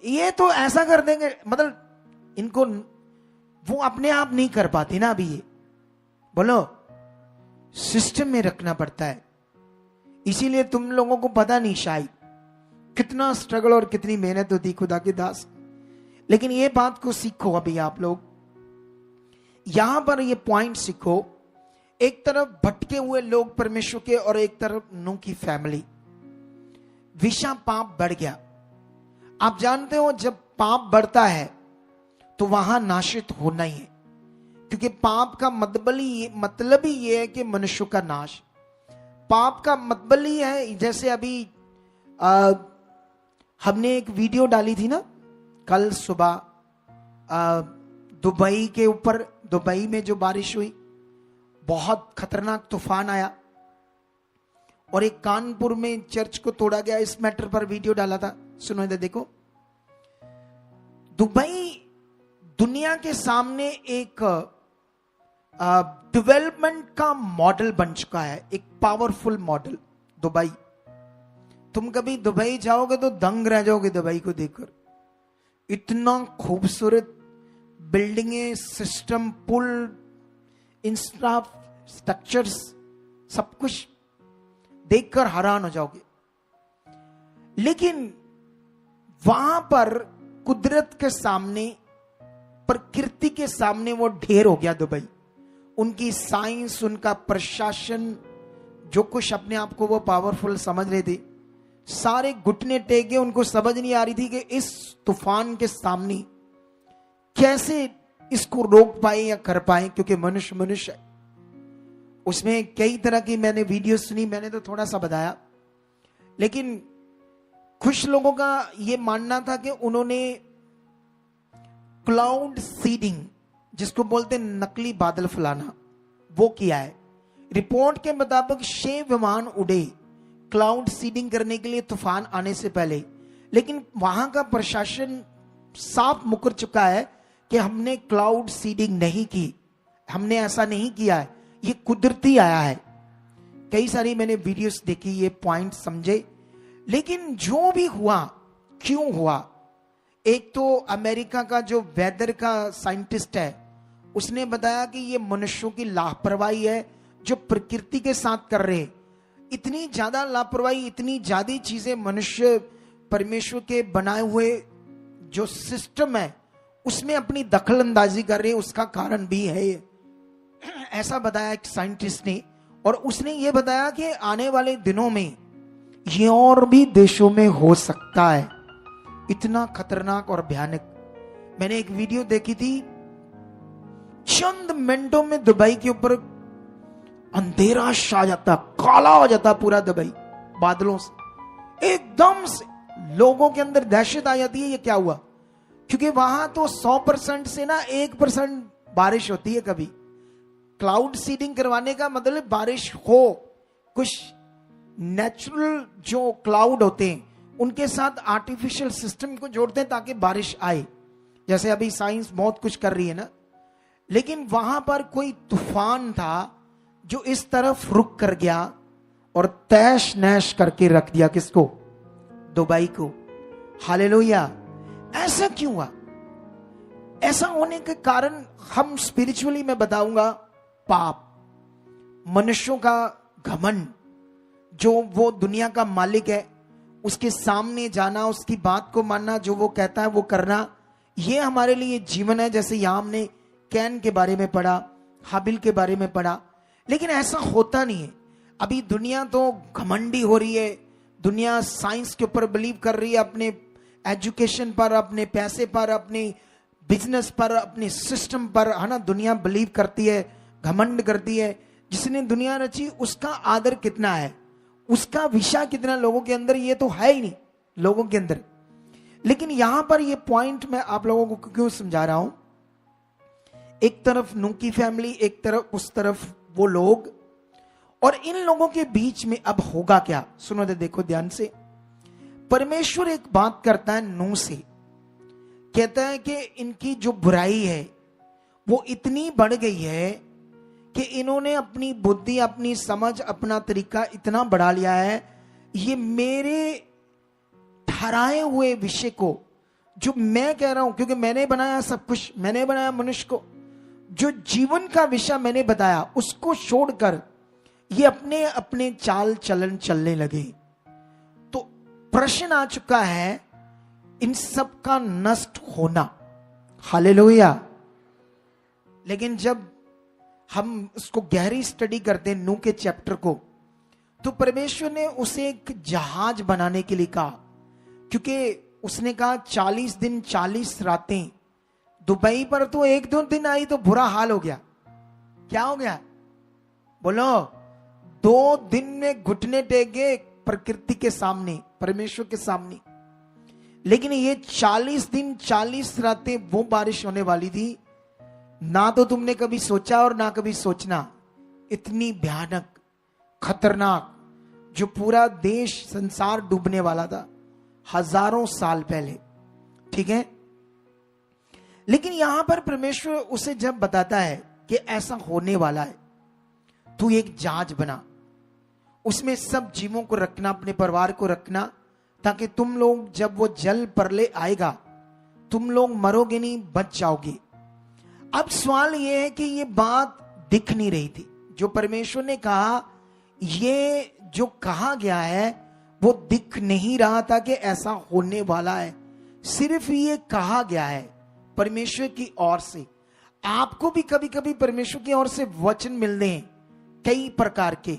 ये तो ऐसा कर देंगे, मतलब इनको वो अपने आप नहीं कर पाती ना अभी। ये बोलो, सिस्टम में रखना पड़ता है। इसीलिए तुम लोगों को पता नहीं शायद कितना स्ट्रगल और कितनी मेहनत होती खुदा के दास। लेकिन ये बात को सीखो अभी आप लोग, यहां पर ये पॉइंट सीखो। एक तरफ भटके हुए लोग परमेश्वर के और एक तरफ नूह की फैमिली। विषा पाप बढ़ गया। आप जानते हो जब पाप बढ़ता है तो वहां नाशित होना ही है, क्योंकि पाप का मतलब ही ये है कि मनुष्य का नाश। पाप का मतलब ही है, जैसे अभी हमने एक वीडियो डाली थी ना कल सुबह, दुबई के ऊपर, दुबई में जो बारिश हुई, बहुत खतरनाक तूफान आया और एक कानपुर में चर्च को तोड़ा गया। इस मैटर पर वीडियो डाला था, सुनो इधर देखो। दुबई दुनिया के सामने एक डेवलपमेंट का मॉडल बन चुका है, एक पावरफुल मॉडल दुबई। तुम कभी दुबई जाओगे तो दंग रह जाओगे दुबई को देखकर। इतना खूबसूरत बिल्डिंगें, सिस्टम, पुल, इंफ्रास्ट्रक्चर्स, सब कुछ देखकर हैरान हो जाओगे। लेकिन वहां पर कुदरत के सामने, प्रकृति के सामने वो ढेर हो गया दुबई। उनकी साइंस, उनका प्रशासन, जो कुछ अपने आप को वो पावरफुल समझ रहे थे, सारे घुटने टेके। उनको समझ नहीं आ रही थी कि इस तूफान के सामने कैसे इसको रोक पाए या कर पाए, क्योंकि मनुष्य है। उसमें कई तरह की मैंने वीडियो सुनी, मैंने तो थोड़ा सा बताया। लेकिन कुछ लोगों का यह मानना था कि उन्होंने क्लाउड सीडिंग, जिसको बोलते हैं नकली बादल फैलाना, वो किया है। रिपोर्ट के मुताबिक 6 विमान उड़े क्लाउड सीडिंग करने के लिए तूफान आने से पहले। लेकिन वहां का प्रशासन साफ मुकर चुका है कि हमने क्लाउड सीडिंग नहीं की, हमने ऐसा नहीं किया है, ये कुदरती आया है। कई सारी मैंने वीडियोस देखी, ये पॉइंट समझे। लेकिन जो भी हुआ, क्यों हुआ, एक तो अमेरिका का जो वेदर का साइंटिस्ट है, उसने बताया कि ये मनुष्यों की लापरवाही है जो प्रकृति के साथ कर रहे। इतनी ज्यादा लापरवाही, इतनी ज्यादा चीजें मनुष्य परमेश्वर के बनाए हुए जो सिस्टम है उसमें अपनी दखल अंदाजी कर रहे हैं, उसका कारण भी है ये। ऐसा बताया एक साइंटिस्ट ने, और उसने ये बताया कि आने वाले दिनों में ये और भी देशों में हो सकता है। इतना खतरनाक और भयानक। मैंने एक वीडियो देखी थी, चंद मिनटों में दुबई के ऊपर अंधेरा छा जाता, काला हो जाता पूरा दुबई बादलों से। एकदम से लोगों के अंदर दहशत आ जाती है, ये क्या हुआ? क्योंकि वहां तो 100% से ना 1% बारिश होती है कभी। क्लाउड सीडिंग करवाने का मतलब बारिश हो, कुछ नेचुरल जो क्लाउड होते हैं उनके साथ आर्टिफिशियल सिस्टम को जोड़ते हैं ताकि बारिश आए। जैसे अभी साइंस बहुत कुछ कर रही है ना, लेकिन वहां पर कोई तूफान था जो इस तरफ रुक कर गया और तैश नैश करके रख दिया किसको? दुबई को। हालेलुया। ऐसा क्यों हुआ? ऐसा होने के कारण हम स्पिरिचुअली मैं बताऊंगा, पाप, मनुष्यों का घमंड, जो वो दुनिया का मालिक है उसके सामने जाना, उसकी बात को मानना, जो वो कहता है वो करना, ये हमारे लिए जीवन है। जैसे यहां हमने कैन के बारे में पढ़ा, हाबिल के बारे में पढ़ा, लेकिन ऐसा होता नहीं है। अभी दुनिया तो घमंडी हो रही है, दुनिया साइंस के ऊपर बिलीव कर रही है, अपने एजुकेशन पर, अपने पैसे पर, अपने बिजनेस पर, अपने सिस्टम पर, है ना। दुनिया बिलीव करती है, घमंड करती है। जिसने दुनिया रची उसका आदर कितना है, उसका विषय कितना लोगों के अंदर, ये तो है ही नहीं लोगों के अंदर। लेकिन यहां पर ये पॉइंट मैं आप लोगों को क्यों समझा रहा हूं? एक तरफ नूह की फैमिली, एक तरफ उस तरफ वो लोग, और इन लोगों के बीच में अब होगा क्या? सुनो दे, देखो ध्यान से। परमेश्वर एक बात करता है नूह से, कहता है कि इनकी जो बुराई है वो इतनी बढ़ गई है कि इन्होंने अपनी बुद्धि, अपनी समझ, अपना तरीका इतना बढ़ा लिया है। ये मेरे ठहराए हुए विषय को, जो मैं कह रहा हूं, क्योंकि मैंने बनाया सब कुछ, मैंने बनाया मनुष्य को, जो जीवन का विषय मैंने बताया उसको छोड़कर ये अपने अपने चाल चलन चलने लगे। तो प्रश्न आ चुका है इन सब का नष्ट होना। हालेलुया। लेकिन जब हम उसको गहरी स्टडी करते हैं नूह के चैप्टर को, तो परमेश्वर ने उसे एक जहाज बनाने के लिए कहा, क्योंकि उसने कहा 40 दिन 40 रातें। दुबई पर तो 1-2 दिन आई तो बुरा हाल हो गया। क्या हो गया बोलो? 2 दिन में घुटने टेके प्रकृति के सामने, परमेश्वर के सामने। लेकिन ये 40 दिन 40 रातें वो बारिश होने वाली थी, ना तो तुमने कभी सोचा और ना कभी सोचना। इतनी भयानक, खतरनाक, जो पूरा देश, संसार डूबने वाला था हजारों साल पहले। ठीक है। लेकिन यहां पर परमेश्वर उसे जब बताता है कि ऐसा होने वाला है, तू एक जहाज बना, उसमें सब जीवों को रखना, अपने परिवार को रखना, ताकि तुम लोग जब वो जल प्रलय आएगा तुम लोग मरोगे नहीं, बच जाओगे। अब सवाल यह है कि ये बात दिख नहीं रही थी। जो परमेश्वर ने कहा, ये जो कहा गया है वो दिख नहीं रहा था कि ऐसा होने वाला है। सिर्फ ये कहा गया है परमेश्वर की ओर से। आपको भी कभी कभी परमेश्वर की ओर से वचन मिलते हैं कई प्रकार के,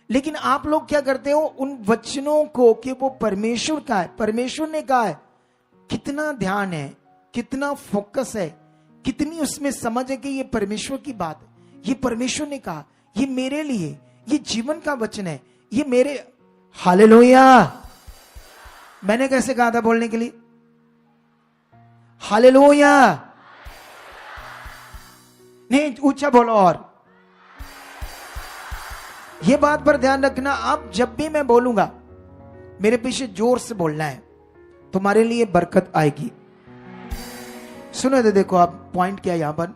लेकिन आप लोग क्या करते हो उन वचनों को कि वो परमेश्वर का है, परमेश्वर ने कहा है, कितना ध्यान है, कितना फोकस है, कितनी उसमें समझ है कि ये परमेश्वर की बात है, ये परमेश्वर ने कहा, ये मेरे लिए, ये जीवन का वचन है, ये मेरे। हालेलुया। मैंने कैसे कहा था बोलने के लिए? हालेलुया। नहीं, ऊंचा बोलो। और ये बात पर ध्यान रखना, आप जब भी मैं बोलूंगा मेरे पीछे जोर से बोलना है, तुम्हारे लिए बरकत आएगी। सुनो दे, देखो आप पॉइंट क्या यहां पर।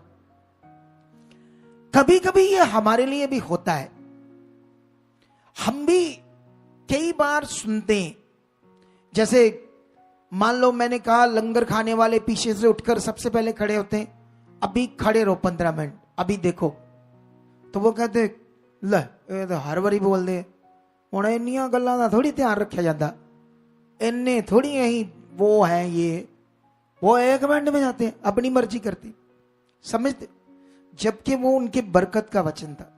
कभी कभी ये हमारे लिए भी होता है। हम भी कई बार सुनते हैं, जैसे मान लो मैंने कहा लंगर खाने वाले पीछे से उठकर सबसे पहले खड़े होते हैं, अभी खड़े रहो 15 मिनट, अभी देखो, तो वो कहते ले ये तो हर बारी बोल दे, हुण इन्नियां गल्लां दा थोड़ी ध्यान रखा जाता, इन्ने थोड़ी यही वो है ये, वो 1 मिनट में जाते हैं, अपनी मर्जी करते, समझते। जबकि वो उनके बरकत का वचन था,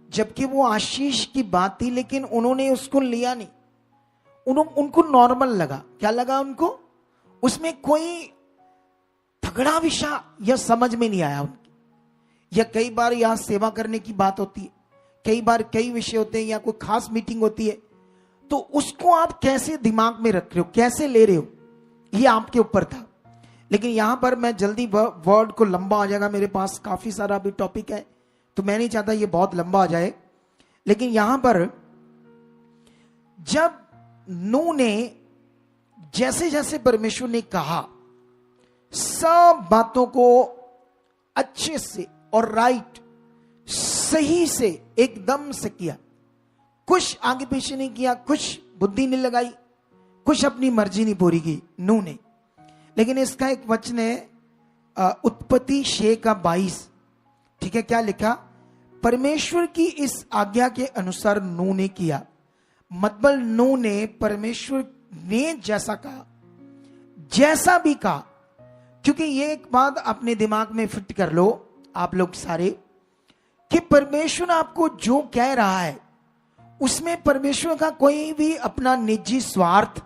जबकि वो आशीष की बात थी, लेकिन उन्होंने उसको लिया नहीं। उनको नॉर्मल लगा। क्या लगा उनको? उसमें कोई तगड़ा विषय या समझ में नहीं आया उनकी। या कई बार यहां सेवा करने की बात होती है, कई बार कई विषय होते हैं या कोई खास मीटिंग होती है, तो उसको आप कैसे दिमाग में रख रहे हो, कैसे ले रहे हो, ये आपके ऊपर था। लेकिन यहां पर मैं जल्दी वर्ड को लंबा हो जाएगा, मेरे पास काफी सारा अभी टॉपिक है, तो मैं नहीं चाहता ये बहुत लंबा हो जाए। लेकिन यहां पर जब नूह ने जैसे जैसे परमेश्वर ने कहा, सब बातों को अच्छे से और राइट सही से एकदम से किया, कुछ आगे पीछे नहीं किया, कुछ बुद्धि नहीं लगाई, कुछ अपनी मर्जी नहीं पूरी की नूह ने। लेकिन इसका एक वचन है उत्पत्ति 6:22, ठीक है, क्या लिखा? परमेश्वर की इस आज्ञा के अनुसार नूह ने किया। मतलब नूह ने परमेश्वर ने जैसा कहा, जैसा भी कहा, क्योंकि ये एक बात अपने दिमाग में फिट कर लो आप लोग सारे, कि परमेश्वर आपको जो कह रहा है उसमें परमेश्वर का कोई भी अपना निजी स्वार्थ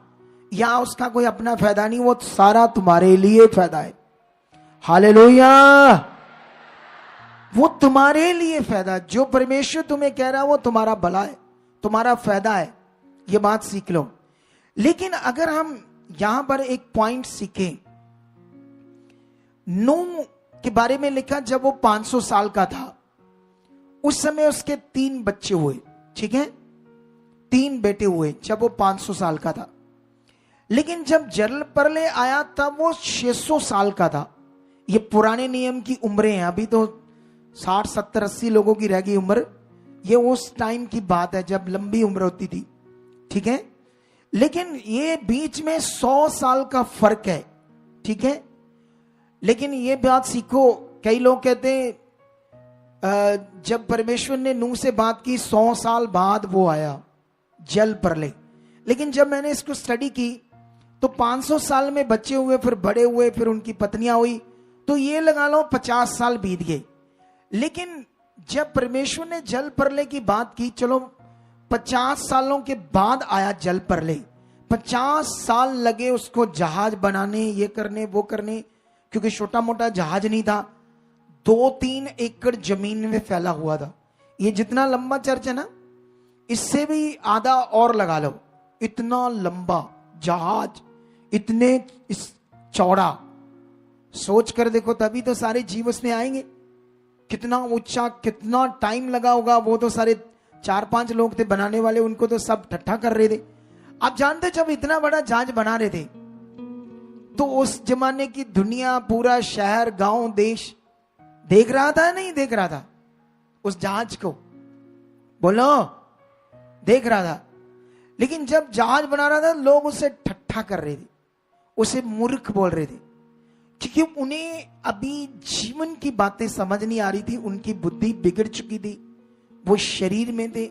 या उसका कोई अपना फायदा नहीं, वो सारा तुम्हारे लिए फायदा है। हालेलुया, वो तुम्हारे लिए फायदा। जो परमेश्वर तुम्हें कह रहा है वो तुम्हारा भला है, तुम्हारा फायदा है, ये बात सीख लो। लेकिन अगर हम यहां पर एक पॉइंट सीखें, नूह के बारे में लिखा जब वो 500 साल का था, उस समय उसके 3 बच्चे हुए, ठीक है, 3 बेटे हुए जब वो 500 साल का था। लेकिन जब जल प्रलय आया तब वो 600 साल का था। ये पुराने नियम की उम्रें हैं, अभी तो 60 70 80 लोगों की रह गई उम्र, ये उस टाइम की बात है जब लंबी उम्र होती थी, ठीक है। लेकिन ये बीच में 100 साल का फर्क है, ठीक है। लेकिन ये बात सीखो, कई लोग कहते हैं जब परमेश्वर ने नूह से बात की 100 साल बाद वो आया जल प्रलय। लेकिन जब मैंने इसको स्टडी की तो 500 साल में बच्चे हुए, फिर बड़े हुए, फिर उनकी पत्नियां हुई, तो ये लगा लो 50 साल बीत गए। लेकिन जब परमेश्वर ने जल प्रलय की बात की, चलो 50 सालों के बाद आया जल प्रलय, 50 साल लगे उसको जहाज बनाने, ये करने वो करने, क्योंकि छोटा मोटा जहाज नहीं था, 2-3 एकड़ जमीन में फैला हुआ था। ये जितना लंबा चर्च है ना, इससे भी आधा और लगा लो, इतना लंबा जहाज, इतने इस चौड़ा, सोच कर देखो, तभी तो सारे जीव उसमें आएंगे। कितना ऊंचा, कितना टाइम लगा होगा, वो तो सारे 4-5 लोग थे बनाने वाले, उनको तो सब ठट्ठा कर रहे थे। आप जानते जब इतना बड़ा जहाज बना रहे थे तो उस जमाने की दुनिया, पूरा शहर, गांव, देश देख रहा था, नहीं देख रहा था उस जहाज को? बोलो, देख रहा था। लेकिन जब जहाज बना रहा था लोग उसे ठट्ठा कर रहे थे, उसे मूर्ख बोल रहे थे, क्योंकि उन्हें अभी जीवन की बातें समझ नहीं आ रही थी, उनकी बुद्धि बिगड़ चुकी थी, वो शरीर में थे,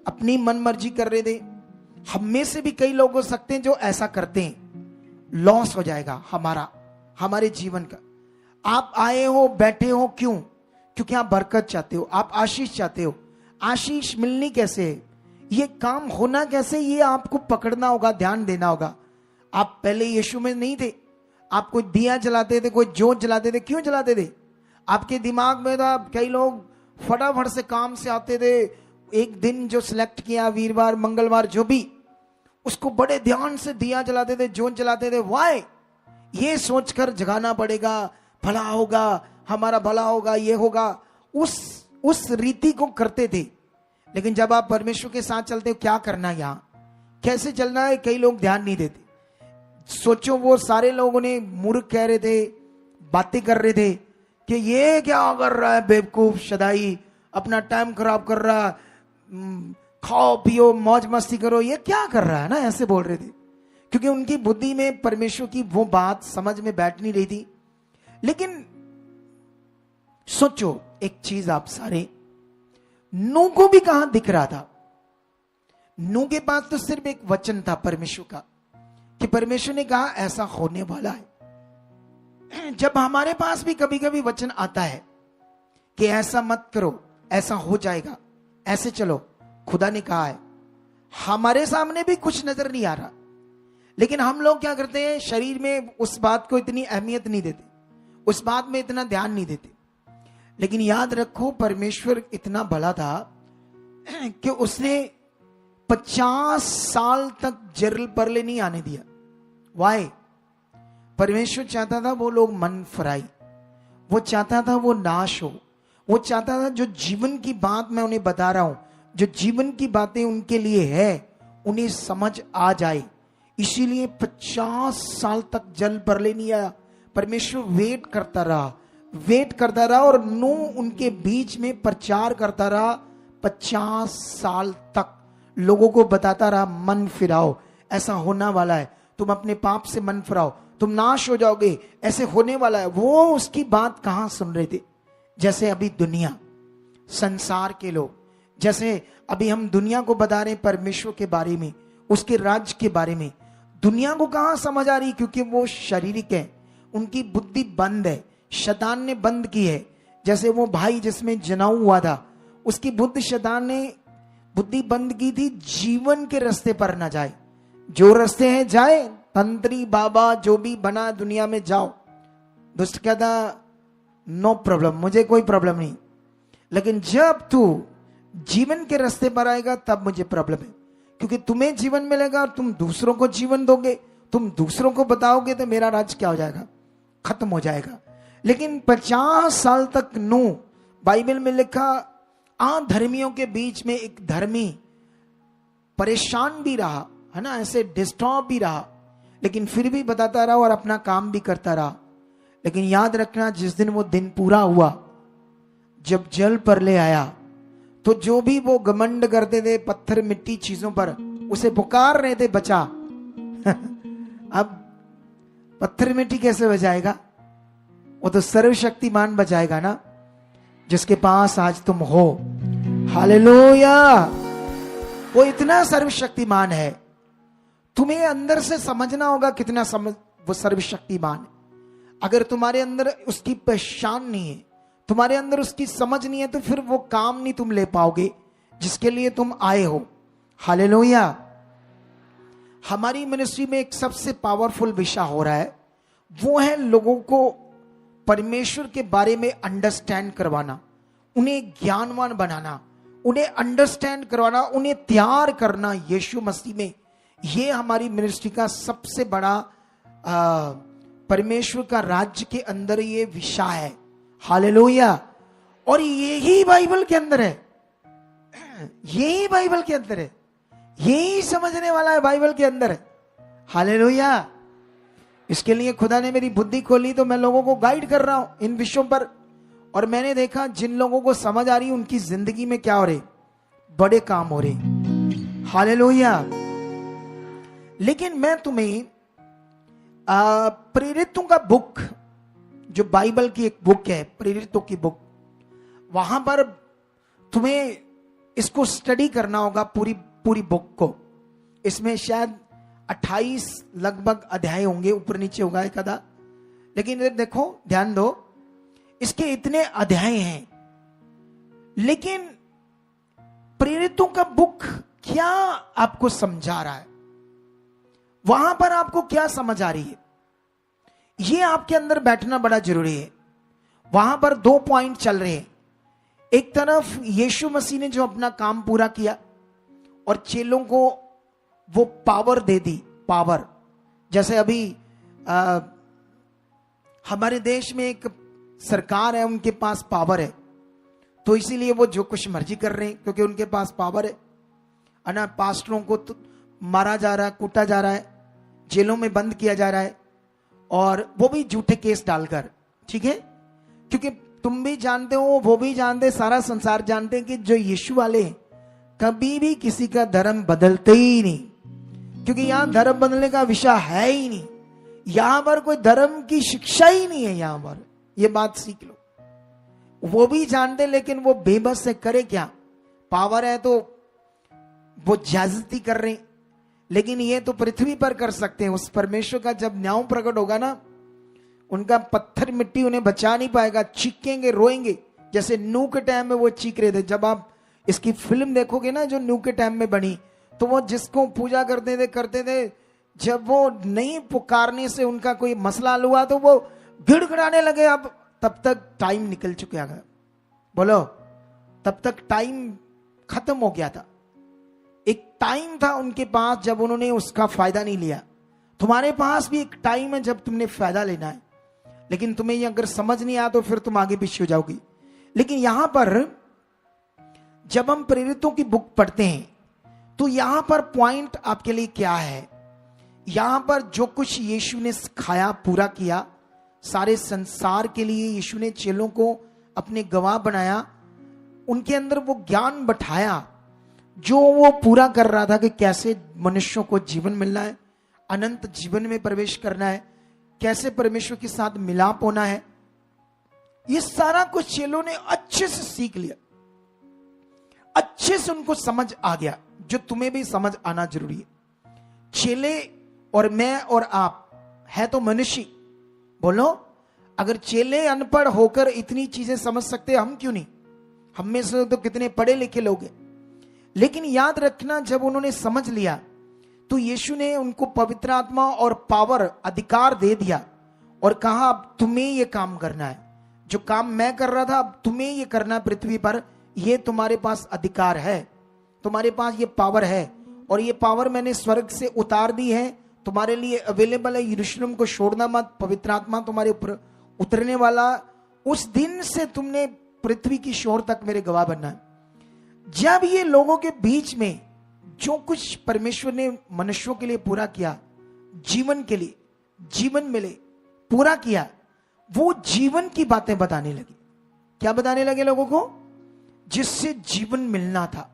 अपनी मन मर्जी कर रहे थे। हम में से भी कई लोग हो सकते हैं जो ऐसा करते हैं, लॉस हो जाएगा हमारे जीवन का। आप आए हो, बैठे हो, क्यों? क्योंकि आप बरकत चाहते हो, आप आशीष चाहते हो। आशीष मिलनी कैसे है, ये काम होना कैसे, ये आपको पकड़ना होगा, ध्यान देना होगा। आप पहले यीशु में नहीं थे, आप कोई दिया जलाते थे, कोई जोत जलाते थे, क्यों जलाते थे? आपके दिमाग में था, कई लोग फटाफट से काम से आते थे, एक दिन जो सिलेक्ट किया, वीरवार मंगलवार जो भी, उसको बड़े ध्यान से दिया जलाते थे, जोत जलाते थे। वाई? ये सोचकर जगाना पड़ेगा, भला होगा, हमारा भला होगा, ये होगा, उस रीति को करते थे। लेकिन जब आप परमेश्वर के साथ चलते हो, क्या करना है, यहां कैसे चलना है, कई लोग ध्यान नहीं देते। सोचो, वो सारे लोगों ने मूर्ख कह रहे थे, बातें कर रहे थे कि ये क्या कर रहा है, बेवकूफ शदाई, अपना टाइम खराब कर रहा है, खाओ पियो मौज मस्ती करो, ये क्या कर रहा है ना, ऐसे बोल रहे थे। क्योंकि उनकी बुद्धि में परमेश्वर की वो बात समझ में बैठ नहीं रही थी। लेकिन सोचो एक चीज आप सारे, नूह को भी कहां दिख रहा था? नूह के पास तो सिर्फ एक वचन था परमेश्वर का, कि परमेश्वर ने कहा ऐसा होने वाला है। जब हमारे पास भी कभी कभी वचन आता है कि ऐसा मत करो, ऐसा हो जाएगा, ऐसे चलो, खुदा ने कहा है, हमारे सामने भी कुछ नजर नहीं आ रहा, लेकिन हम लोग क्या करते हैं, शरीर में उस बात को इतनी अहमियत नहीं देते, उस बात में इतना ध्यान नहीं देते। लेकिन याद रखो परमेश्वर इतना भला था कि उसने 50 साल तक जरल परले नहीं आने दिया। वाई? परमेश्वर चाहता था वो लोग मन फराई, वो चाहता था वो नाश हो, वो चाहता था जो जीवन की बात मैं उन्हें बता रहा हूं, जो जीवन की बातें उनके लिए है, उन्हें समझ आ जाए। इसीलिए 50 साल तक जल परले नहीं आया। परमेश्वर वेट करता रहा और नूह उनके बीच में प्रचार करता रहा 50 साल तक, लोगों को बताता रहा मन फिराओ, ऐसा होना वाला है, तुम अपने पाप से मन फिराओ, तुम नाश हो जाओगे, ऐसे होने वाला है। वो उसकी बात कहां सुन रहे थे? जैसे अभी दुनिया, संसार के लोग, जैसे अभी हम दुनिया को बता रहे हैं परमेश्वर के बारे में, उसके राज्य के बारे में, दुनिया को कहां समझ आ रही? क्योंकि वो शारीरिक है, उनकी बुद्धि बंद है, शैतान ने बंद की है। जैसे वो भाई जिसमें जनाऊ हुआ था, उसकी बुद्धि शैतान ने बुद्धि बंद की थी, जीवन के रास्ते पर ना जाए, जो रास्ते हैं जाए, तंत्री बाबा जो भी बना दुनिया में जाओ। दुष्ट कहता नो प्रॉब्लम, मुझे कोई प्रॉब्लम नहीं, लेकिन जब तू जीवन के रास्ते पर आएगा तब मुझे प्रॉब्लम है, क्योंकि तुम्हें जीवन मिलेगा और तुम दूसरों को जीवन दोगे, तुम दूसरों को बताओगे तो मेरा राज क्या हो जाएगा? खत्म हो जाएगा। लेकिन 50 साल तक नूह, बाइबल में लिखा, अधर्मियों के बीच में एक धर्मी परेशान भी रहा, है ना, ऐसे डिस्टर्ब भी रहा, लेकिन फिर भी बताता रहा और अपना काम भी करता रहा। लेकिन याद रखना, जिस दिन वो दिन पूरा हुआ, जब जल परले आया, तो जो भी वो घमंड करते थे पत्थर मिट्टी चीजों पर, उसे पुकार रहे थे बचा। अब पत्थर मिट्टी कैसे बचाएगा? वो तो सर्वशक्तिमान बचाएगा ना, जिसके पास आज तुम हो। हालेलुया! वो इतना सर्वशक्तिमान है, तुम्हें अंदर से समझना होगा कितना वो सर्वशक्तिमान है। अगर तुम्हारे अंदर उसकी पहचान नहीं है, तुम्हारे अंदर उसकी समझ नहीं है, तो फिर वो काम नहीं तुम ले पाओगे जिसके लिए तुम आए हो। हालेलुया! हमारी मिनिस्ट्री में एक सबसे पावरफुल विषय हो रहा है, वो है लोगों को परमेश्वर के बारे में अंडरस्टैंड करवाना, उन्हें ज्ञानवान बनाना, उन्हें अंडरस्टैंड करवाना, उन्हें तैयार करना यीशु मसीह में। ये हमारी मिनिस्ट्री का सबसे बड़ा परमेश्वर का राज्य के अंदर ये विषय है। हालेलुया! और यही बाइबल के अंदर है, यही बाइबल के अंदर है, यही समझने वाला है बाइबल के अंदर है। हालेलुया! इसके लिए खुदा ने मेरी बुद्धि खोली, तो मैं लोगों को गाइड कर रहा हूं इन विषयों पर, और मैंने देखा जिन लोगों को समझ आ रही है उनकी जिंदगी में क्या हो रहे, बड़े काम हो रहे। हालेलुया! लेकिन मैं तुम्हें प्रेरितों का बुक, जो बाइबल की एक बुक है, प्रेरितों की बुक, वहां पर तुम्हें इसको स्टडी करना होगा, पूरी बुक को। इसमें शायद 28 लगभग अध्याय होंगे, ऊपर नीचे होगा एक आधा, लेकिन देखो ध्यान दो, इसके इतने अध्याय हैं। लेकिन प्रेरितों का बुक क्या आपको समझा रहा है, वहां पर आपको क्या समझ आ रही है, ये आपके अंदर बैठना बड़ा जरूरी है। वहां पर 2 पॉइंट चल रहे हैं। एक तरफ यीशु मसीह ने जो अपना काम पूरा किया और चेलों को वो पावर दे दी, पावर। जैसे अभी हमारे देश में एक सरकार है, उनके पास पावर है, तो इसीलिए वो जो कुछ मर्जी कर रहे हैं, क्योंकि उनके पास पावर है ना। पास्टरों को तो मारा जा रहा है, कूटा जा रहा है, जेलों में बंद किया जा रहा है, और वो भी झूठे केस डालकर, ठीक है, क्योंकि तुम भी जानते हो, वो भी जानते, सारा संसार जानते हैं कि जो यीशु वाले कभी भी किसी का धर्म बदलते ही नहीं, क्योंकि यहां धर्म बदलने का विषय है ही नहीं, यहां पर कोई धर्म की शिक्षा ही नहीं है। यहां पर ये बात सीख लो। वो भी जानते लेकिन वो बेबस है, करे क्या? पावर है तो वो ज्यादती कर रहे, लेकिन ये तो पृथ्वी पर कर सकते हैं। उस परमेश्वर का जब न्याय प्रकट होगा ना, उनका पत्थर मिट्टी उन्हें बचा नहीं पाएगा, चीखेंगे, रोएंगे, जैसे नूह के टाइम में वो चीख रहे थे। जब आप इसकी फिल्म देखोगे ना जो नूह के टाइम में बनी, तो वो जिसको पूजा करते थे, जब वो नहीं पुकारने से उनका कोई मसला हल हुआ तो वो गिड़गिड़ाने लगे। अब तब तक टाइम निकल चुका है, बोलो, तब तक टाइम खत्म हो गया था। एक टाइम था उनके पास जब उन्होंने उसका फायदा नहीं लिया। तुम्हारे पास भी एक टाइम है जब तुमने फायदा लेना है, लेकिन तुम्हें ये अगर समझ नहीं आया तो फिर तुम आगे पीछे हो जाओगी। लेकिन यहां पर जब हम प्रेरितों की बुक पढ़ते हैं तो यहां पर पॉइंट आपके लिए क्या है? यहां पर जो कुछ यीशु ने सिखाया, पूरा किया, सारे संसार के लिए यीशु ने चेलों को अपने गवाह बनाया, उनके अंदर वो ज्ञान बैठाया जो वो पूरा कर रहा था कि कैसे मनुष्यों को जीवन मिलना है, अनंत जीवन में प्रवेश करना है, कैसे परमेश्वर के साथ मिलाप होना है। ये सारा कुछ चेलों ने अच्छे से सीख लिया, अच्छे से उनको समझ आ गया, जो तुम्हें भी समझ आना जरूरी है। चेले और मैं और आप है तो मनुष्य, बोलो, अगर चेले अनपढ़ होकर इतनी चीजें समझ सकते, हम क्यों नहीं? हम में से तो कितने पढ़े लिखे लोग हैं। लेकिन याद रखना, जब उन्होंने समझ लिया तो यीशु ने उनको पवित्र आत्मा और पावर, अधिकार दे दिया और कहा अब तुम्हें यह काम करना है, जो काम मैं कर रहा था अब तुम्हें यह करना है पृथ्वी पर। यह तुम्हारे पास अधिकार है, तुम्हारे पास ये पावर है, और ये पावर मैंने स्वर्ग से उतार दी है, तुम्हारे लिए अवेलेबल है। यरूशलेम को छोड़ना मत, पवित्र आत्मा तुम्हारे ऊपर उतरने वाला, उस दिन से तुमने पृथ्वी की शोर तक मेरे गवाह बनना है। जब ये लोगों के बीच में जो कुछ परमेश्वर ने मनुष्यों के लिए पूरा किया, जीवन के लिए, जीवन मिले, पूरा किया, वो जीवन की बातें बताने लगे। क्या बताने लगे लोगों को? जिससे जीवन मिलना था,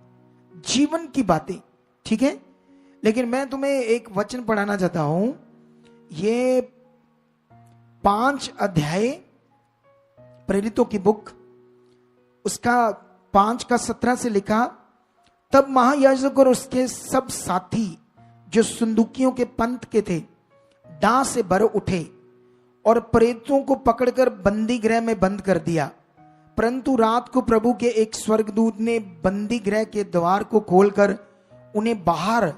जीवन की बातें, ठीक है। लेकिन मैं तुम्हें एक वचन पढ़ाना चाहता हूं, ये 5 अध्याय प्रेरितों की बुक, उसका 5 का 17 से लिखा। तब महायाजक और उसके सब साथी जो संदूकियों के पंथ के थे डां से भर उठे और प्रेरितों को पकड़कर बंदी गृह में बंद कर दिया। परंतु रात को प्रभु के एक स्वर्गदूत ने बंदी गृह के द्वार को खोलकर उन्हें बाहर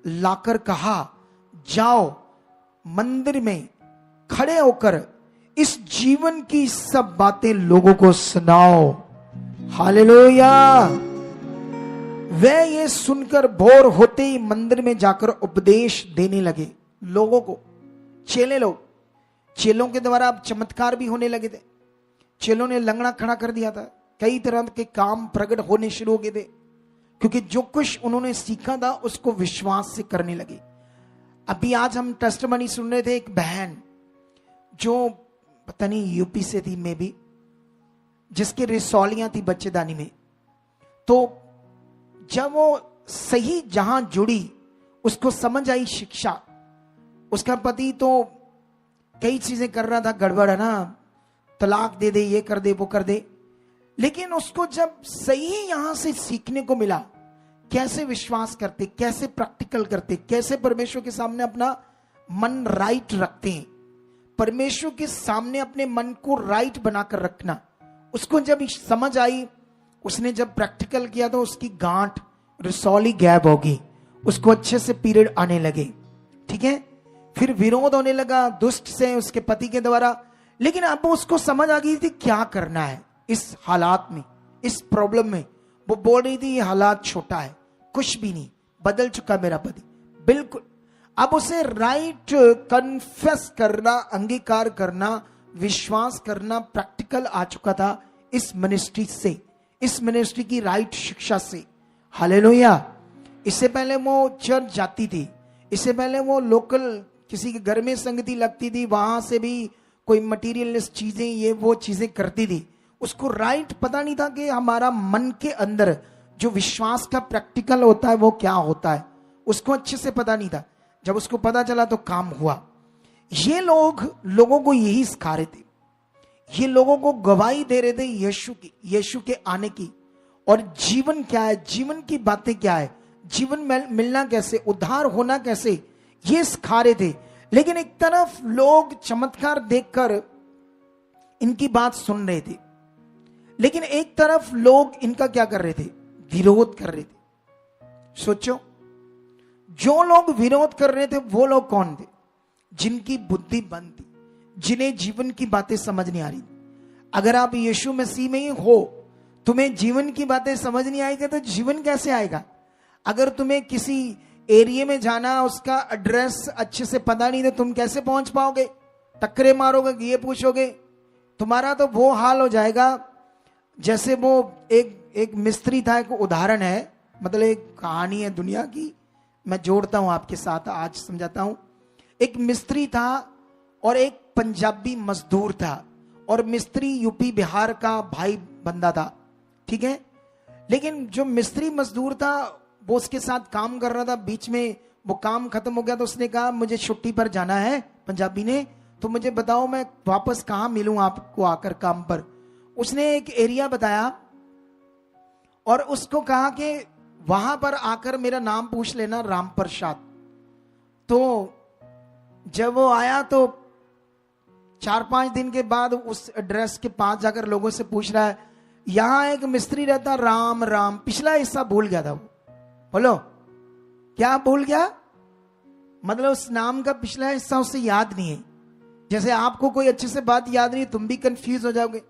लाकर कहा, जाओ मंदिर में खड़े होकर इस जीवन की सब बातें लोगों को सुनाओ। हालेलुया। वे ये सुनकर बोर होते ही मंदिर में जाकर उपदेश देने लगे लोगों को। चेले लोग, चेलों के द्वारा अब चमत्कार भी होने लगे थे। चेलों ने लंगड़ा खड़ा कर दिया था, कई तरह के काम प्रकट होने शुरू हो गए थे, क्योंकि जो कुछ उन्होंने सीखा था उसको विश्वास से करने लगे। अभी आज हम टेस्टमनी सुन रहे थे, एक बहन जो पता नहीं यूपी से थी, मे भी, जिसके रिसौलियां थी बच्चेदानी में। तो जब वो सही जहां जुड़ी, उसको समझ आई शिक्षा। उसका पति तो कई चीजें कर रहा था, गड़बड़ है ना, तलाक दे दे, ये कर दे, वो कर दे। लेकिन उसको जब सही यहां से सीखने को मिला, कैसे विश्वास करते, कैसे प्रैक्टिकल करते, कैसे परमेश्वर के सामने अपना मन राइट रखते हैं, परमेश्वर के सामने अपने मन को राइट बनाकर रखना, उसको जब समझ आई, उसने जब प्रैक्टिकल किया तो उसकी गांठ रसौली गैप होगी, उसको अच्छे से पीरियड आने लगे, ठीक है। फिर विरोध होने लगा दुष्ट से, उसके पति के द्वारा। लेकिन अब उसको समझ आ गई थी क्या करना है इस हालात में, इस प्रॉब्लम में। वो बोल रही थी ये हालात छोटा है, कुछ भी नहीं, बदल चुका मेरा पति, बिल्कुल। अब उसे राइट कन्फेस करना, अंगीकार करना, विश्वास करना प्रैक्टिकल आ चुका था इस मिनिस्ट्री से, इस मिनिस्ट्री की राइट शिक्षा से। हालेलुया। इससे पहले वो चर्च जाती थी, इससे पहले वो लोकल किसी के घर में संगति लगती थी, वहां से भी कोई मटीरियलिस्ट चीजें, ये वो चीजें करती थी। उसको राइट पता नहीं था कि हमारा मन के अंदर जो विश्वास का प्रैक्टिकल होता है वो क्या होता है, उसको अच्छे से पता नहीं था। जब उसको पता चला तो काम हुआ। ये लोगों को यही सिखा रहे थे, ये लोगों को गवाही दे रहे थे यीशु के आने की, और जीवन क्या है, जीवन की बातें क्या है, जीवन मिलना कैसे, उद्धार होना कैसे, ये सिखा रहे थे। लेकिन एक तरफ लोग चमत्कार देखकर इनकी बात सुन रहे थे, लेकिन एक तरफ लोग इनका क्या कर रहे थे, विरोध कर रहे थे। सोचो, जो लोग विरोध कर रहे थे वो लोग कौन थे? जिनकी बुद्धि बंद थी, जिन्हें जीवन की बातें समझ नहीं आ रही। अगर आप यीशु मसीह में ही हो, तुम्हें जीवन की बातें समझ नहीं आएगी तो जीवन कैसे आएगा? अगर तुम्हें किसी एरिया में जाना, उसका एड्रेस अच्छे से पता नहीं, तो तुम कैसे पहुंच पाओगे? टक्करे मारोगे, ये पूछोगे, तुम्हारा तो वो हाल हो जाएगा जैसे वो एक मिस्त्री था। एक उदाहरण है, मतलब एक कहानी है दुनिया की, मैं जोड़ता हूं आपके साथ, आज समझाता हूं। एक मिस्त्री था और एक पंजाबी मजदूर था, और मिस्त्री यूपी बिहार का भाई बंदा था, ठीक है। लेकिन जो मिस्त्री मजदूर था वो उसके साथ काम कर रहा था, बीच में वो काम खत्म हो गया तो उसने कहा मुझे छुट्टी पर जाना है, पंजाबी ने, तो मुझे बताओ मैं वापस कहां मिलूं आपको आकर काम पर। उसने एक एरिया बताया और उसको कहा कि वहां पर आकर मेरा नाम पूछ लेना, राम प्रसाद। तो जब वो आया तो 4-5 दिन के बाद उस एड्रेस के पास जाकर लोगों से पूछ रहा है, यहां एक मिस्त्री रहता राम राम, पिछला हिस्सा भूल गया था वो। बोलो क्या भूल गया? मतलब उस नाम का पिछला हिस्सा उसे याद नहीं है। जैसे आपको कोई अच्छे से बात याद नहीं, तुम भी कंफ्यूज हो जाओगे।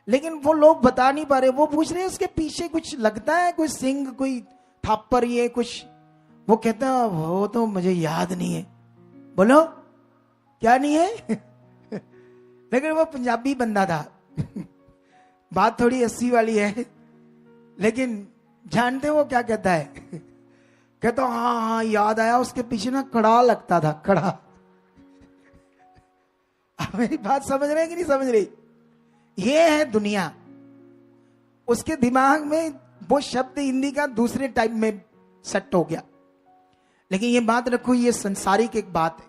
लेकिन वो लोग बता नहीं पा रहे, वो पूछ रहे हैं उसके पीछे कुछ लगता है, कोई सिंह, कोई थापर, ये कुछ। वो कहता है वो तो मुझे याद नहीं है। बोलो क्या नहीं है? लेकिन वो पंजाबी बंदा था। बात थोड़ी हंसी वाली है, लेकिन जानते हो वो क्या कहता है? कहता हाँ हाँ याद आया, उसके पीछे ना कड़ा लगता था, कड़ा। मेरी बात समझ रहे हैं कि नहीं समझ रही? ये है दुनिया। उसके दिमाग में वो शब्द हिंदी का दूसरे टाइप में सेट हो गया। लेकिन ये बात रखो, ये संसारिक एक बात है।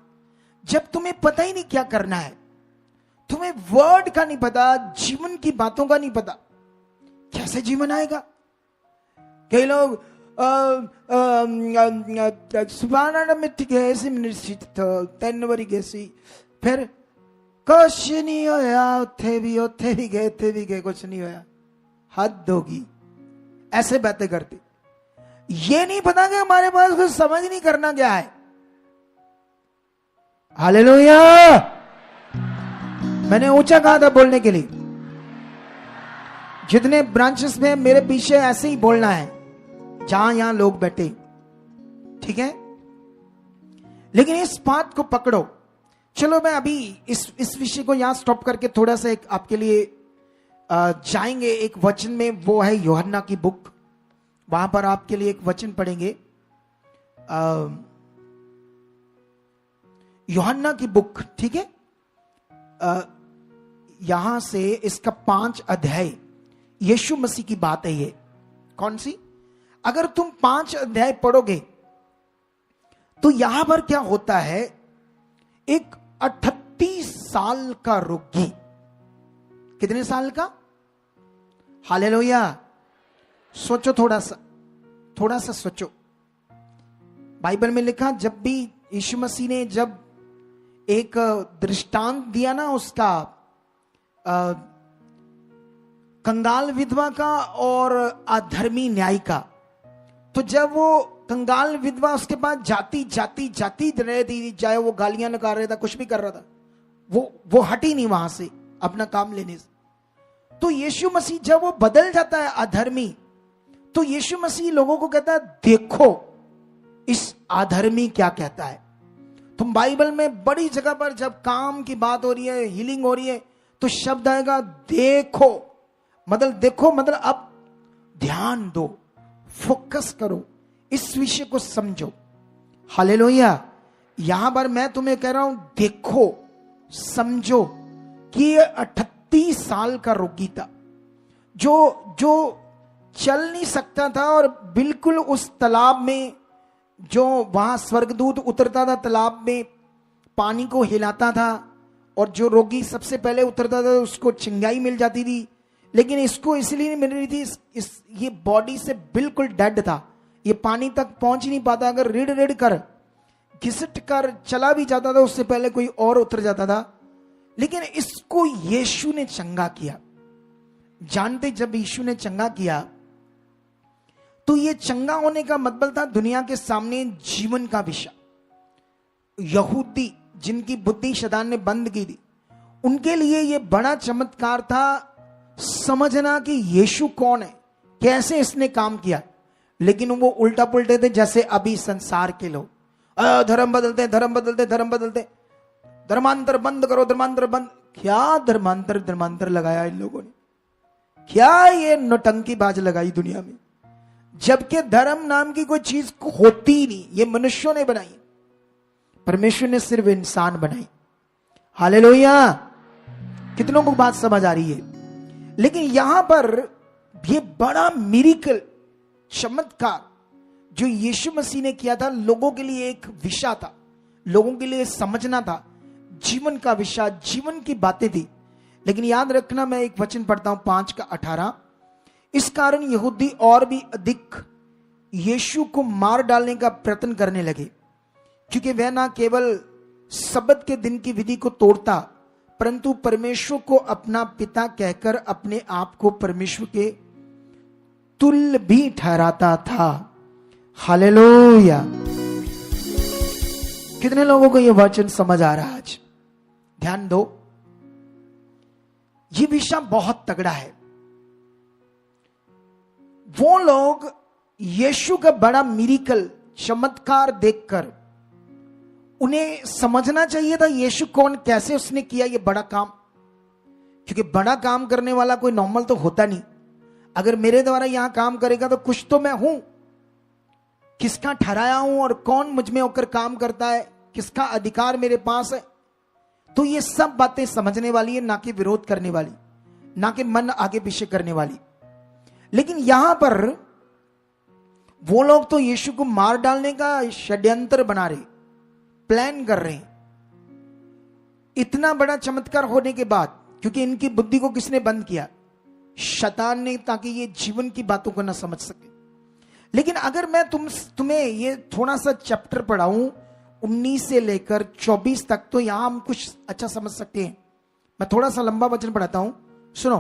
जब तुम्हें पता ही नहीं क्या करना है, तुम्हें वर्ड का नहीं पता, जीवन की बातों का नहीं पता, कैसे जीवन आएगा? कई लोग सुबह मिट्टी गैसी मिनट वरी गैसी, फिर कुछ नहीं होया, उथे भी गए, कुछ नहीं होया, हद होगी। ऐसे बातें करते, ये नहीं पता कि हमारे पास कुछ समझ नहीं करना क्या है। हालेलुया। मैंने ऊंचा कहा था बोलने के लिए। जितने ब्रांचेस में मेरे पीछे ऐसे ही बोलना है, जहां यहां लोग बैठे, ठीक है। लेकिन इस बात को पकड़ो। चलो मैं अभी इस विषय को यहां स्टॉप करके थोड़ा सा एक आपके लिए जाएंगे एक वचन में, वो है यूहन्ना की बुक। वहां पर आपके लिए एक वचन पढ़ेंगे, यूहन्ना की बुक, ठीक है। यहां से इसका 5 अध्याय यीशु मसीह की बात है। ये कौन सी? अगर तुम 5 अध्याय पढ़ोगे तो यहां पर क्या होता है, एक 38 साल का रोगी, कितने साल का? हालेलुया। सोचो, थोड़ा सा सोचो। बाइबल में लिखा, जब भी यीशु मसीह ने जब एक दृष्टांत दिया ना उसका, कंगाल विधवा का और अधर्मी न्याय का, तो जब वो कंगाल विधवा उसके पास जाती रह थी, चाहे वो गालियां निकाल रहा था, कुछ भी कर रहा था, वो हटी नहीं वहां से अपना काम लेने से। तो यीशु मसीह जब वो बदल जाता है अधर्मी, तो यीशु मसीह लोगों को कहता है, देखो इस अधर्मी क्या कहता है। तुम बाइबल में बड़ी जगह पर जब काम की बात हो रही है, हीलिंग हो रही है, तो शब्द आएगा देखो। देखो मतलब अब ध्यान दो, फोकस करो, इस विषय को समझो। हालेलुया। यहां पर मैं तुम्हें कह रहा हूं, देखो, समझो कि ये 38 साल का रोगी था, जो चल नहीं सकता था और बिल्कुल उस तालाब में जो वहां स्वर्गदूत उतरता था तालाब में, पानी को हिलाता था, और जो रोगी सबसे पहले उतरता था उसको चिंगाई मिल जाती थी। लेकिन इसको इसलिए नहीं मिल रही थी, ये बॉडी से बिल्कुल डेड था, ये पानी तक पहुंच ही नहीं पाता। अगर रिड़ रिड़ कर घिसट कर चला भी जाता था उससे पहले कोई और उतर जाता था। लेकिन इसको यीशु ने चंगा किया। जानते, जब यीशु ने चंगा किया तो ये चंगा होने का मतलब था दुनिया के सामने जीवन का विषय। यहूदी जिनकी बुद्धि शैतान ने बंद की थी, उनके लिए ये बड़ा चमत्कार था समझना कि यीशु कौन है, कैसे इसने काम किया। लेकिन वो उल्टा पुल्टे थे, जैसे अभी संसार के लोग धर्म बदलते धर्म बदलते धर्म बदलते, धर्मांतर बंद करो, धर्मांतर बंद। क्या धर्मांतर लगाया इन लोगों ने, क्या ये नौटंकीबाज लगाई दुनिया में, जबकि धर्म नाम की कोई चीज होती ही नहीं, ये मनुष्यों ने बनाई, परमेश्वर ने सिर्फ इंसान बनाई। हालेलुया। कितनों को बात समझ आ रही है? लेकिन यहां पर ये बड़ा मिरेकल, चमत्कार जो यीशु मसीह ने किया था, लोगों के लिए एक विषय था, लोगों के लिए समझना था, जीवन का विषय, जीवन की बातें थी। लेकिन याद रखना, मैं एक वचन पढ़ता हूं 5:18। इस कारण यहूदी और भी अधिक यीशु को मार डालने का प्रयत्न करने लगे, क्योंकि वह ना केवल सब्त के दिन की विधि को तोड़ता, परंतु परमेश्वर को अपना पिता कहकर अपने आप को परमेश्वर के तुल्य भी ठहराता था। हालेलुया। कितने लोगों को यह वचन समझ आ रहा है? आज ध्यान दो, यह विषय बहुत तगड़ा है। वो लोग यीशु का बड़ा मिरेकल, चमत्कार देखकर उन्हें समझना चाहिए था यीशु कौन, कैसे उसने किया ये बड़ा काम। क्योंकि बड़ा काम करने वाला कोई नॉर्मल तो होता नहीं। अगर मेरे द्वारा यहां काम करेगा तो कुछ तो मैं हूं, किसका ठहराया हूं और कौन मुझ में होकर काम करता है, किसका अधिकार मेरे पास है। तो ये सब बातें समझने वाली है, ना कि विरोध करने वाली, ना कि मन आगे पीछे करने वाली। लेकिन यहां पर वो लोग तो यीशु को मार डालने का षड्यंत्र बना रहे, प्लान कर रहे हैं। इतना बड़ा चमत्कार होने के बाद, क्योंकि इनकी बुद्धि को किसने बंद किया? शैतान ने, ताकि ये जीवन की बातों को ना समझ सके। लेकिन अगर मैं तुम्हें ये थोड़ा सा चैप्टर पढ़ाऊं 19 से लेकर 24 तक, तो यहां हम कुछ अच्छा समझ सकते हैं। मैं थोड़ा सा लंबा वचन पढ़ाता हूं, सुनो।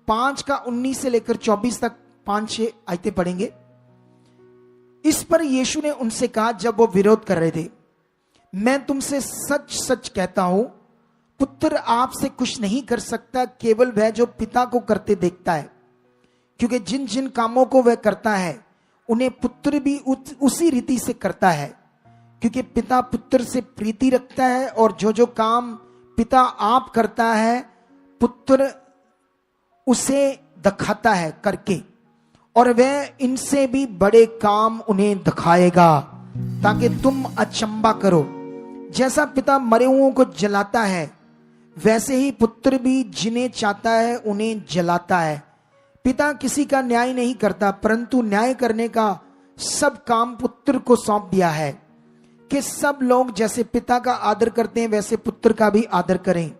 5:19 से लेकर 24 तक 5-6 आयतें पढ़ेंगे। इस पर यीशु ने उनसे कहा, जब वो विरोध कर रहे थे, मैं तुमसे सच सच कहता हूं, पुत्र आपसे कुछ नहीं कर सकता, केवल वह जो पिता को करते देखता है। क्योंकि जिन जिन कामों को वह करता है उन्हें पुत्र भी उसी रीति से करता है, क्योंकि पिता पुत्र से प्रीति रखता है। और जो जो काम पिता आप करता है, पुत्र उसे दिखाता है करके, और वह इनसे भी बड़े काम उन्हें दिखाएगा, ताकि तुम अचंबा करो। जैसा पिता मरे हुओं को जलाता है, वैसे ही पुत्र भी जिन्हें चाहता है उन्हें जलाता है। पिता किसी का न्याय नहीं करता, परंतु न्याय करने का सब काम पुत्र को सौंप दिया है, कि सब लोग जैसे पिता का आदर करते हैं वैसे पुत्र का भी आदर करें।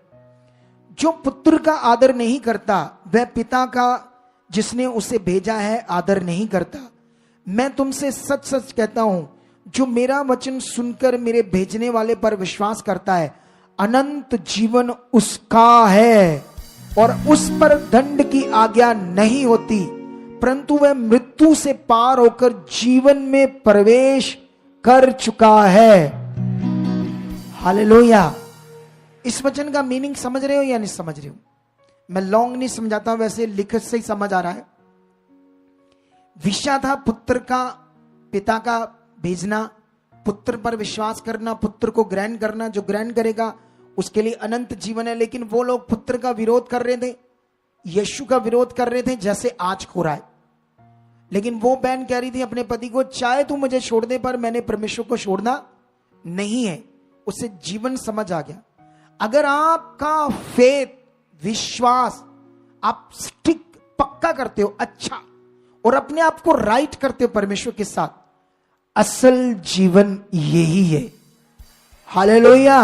जो पुत्र का आदर नहीं करता, वह पिता का जिसने उसे भेजा है आदर नहीं करता। मैं तुमसे सच सच कहता हूं, जो मेरा वचन सुनकर मेरे भेजने वाले पर विश्वास करता है, अनंत जीवन उसका है, और उस पर दंड की आज्ञा नहीं होती, परंतु वह मृत्यु से पार होकर जीवन में प्रवेश कर चुका है। हालेलुया। इस वचन का मीनिंग समझ रहे हो या नहीं समझ रहे हो? मैं लॉन्ग नहीं समझाता, वैसे लिखत से ही समझ आ रहा है। विषय था पुत्र का, पिता का भेजना, पुत्र पर विश्वास करना, पुत्र को ग्रहण करना। जो ग्रहण करेगा उसके लिए अनंत जीवन है। लेकिन वो लोग पुत्र का विरोध कर रहे थे, यीशु का विरोध कर रहे थे, जैसे आज हो रहा है। लेकिन वो बहन कह रही थी अपने पति को, चाहे तू मुझे छोड़ दे, पर मैंने परमेश्वर को छोड़ना नहीं है। उससे जीवन समझ आ गया। अगर आपका फेथ, विश्वास, आप पक्का करते हो अच्छा, और अपने आप को राइट करते हो परमेश्वर के साथ, असल जीवन यही है। हालेलुया।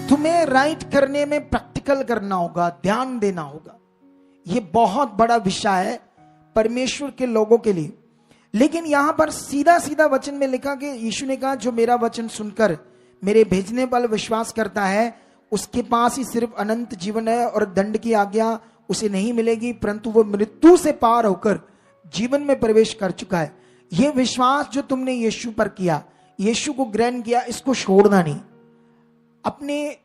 तुम्हें राइट करने में प्रैक्टिकल करना होगा, ध्यान देना होगा। यह बहुत बड़ा विषय है परमेश्वर के लोगों के लिए। लेकिन यहां पर सीधा सीधा वचन में लिखा कि यीशु ने कहा, जो मेरा वचन सुनकर मेरे भेजने पर विश्वास करता है उसके पास ही सिर्फ अनंत जीवन है और दंड की आज्ञा उसे नहीं मिलेगी, परंतु वो मृत्यु से पार होकर जीवन में प्रवेश कर चुका है। यह विश्वास जो तुमने यीशु पर किया, यीशु को ग्रहण किया, इसको छोड़ना नहीं। अपने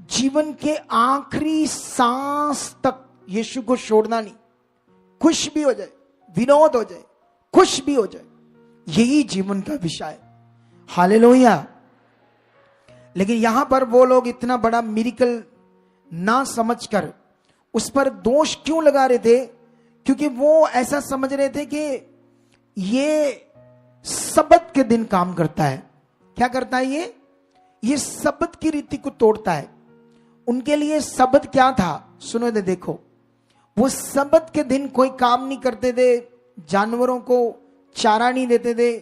जीवन के आखिरी सांस तक यीशु को छोड़ना नहीं। खुश भी हो जाए, विनोद हो जाए, खुश भी हो जाए, यही जीवन का विषय है। हालेलुया। लेकिन यहां पर वो लोग इतना बड़ा मिरेकल ना समझकर उस पर दोष क्यों लगा रहे थे? क्योंकि वो ऐसा समझ रहे थे कि ये सब्त के दिन काम करता है। क्या करता है ये सब्त की रीति को तोड़ता है। उनके लिए सब्त क्या था? सुनो दे, देखो, वो सब्त के दिन कोई काम नहीं करते थे, जानवरों को चारा नहीं देते थे,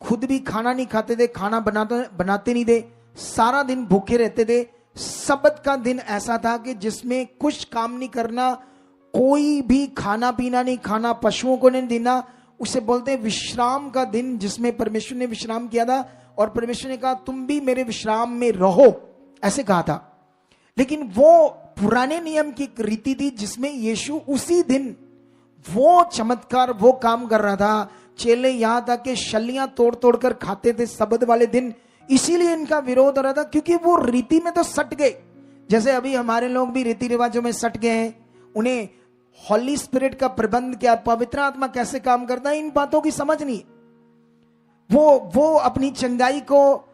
खुद भी खाना नहीं खाते थे, खाना बनाते नहीं थे, सारा दिन भूखे रहते थे। सब्त का दिन ऐसा था कि जिसमें कुछ काम नहीं करना, कोई भी खाना पीना नहीं खाना, पशुओं को नहीं देना। उसे बोलते हैं विश्राम का दिन, जिसमें परमेश्वर ने विश्राम किया था और परमेश्वर ने कहा तुम भी मेरे विश्राम में रहो, ऐसे कहा था। लेकिन वो पुराने नियम की एक रीति थी जिसमें यीशु उसी दिन वो चमत्कार, वो काम कर रहा था। चेले यहां तक के शलियां तोड़ तोड़ कर खाते थे सब्त वाले दिन। इसीलिए इनका विरोध हो रहा था, क्योंकि वो रीति में तो सट गए। जैसे अभी हमारे लोग भी रीति रिवाजों में सट गए हैं। उन्हें हॉली स्पिरिट का प्रबंध क्या, पवित्र आत्मा कैसे काम करता है, इन बातों की समझ नहीं। वो अपनी चंगाई को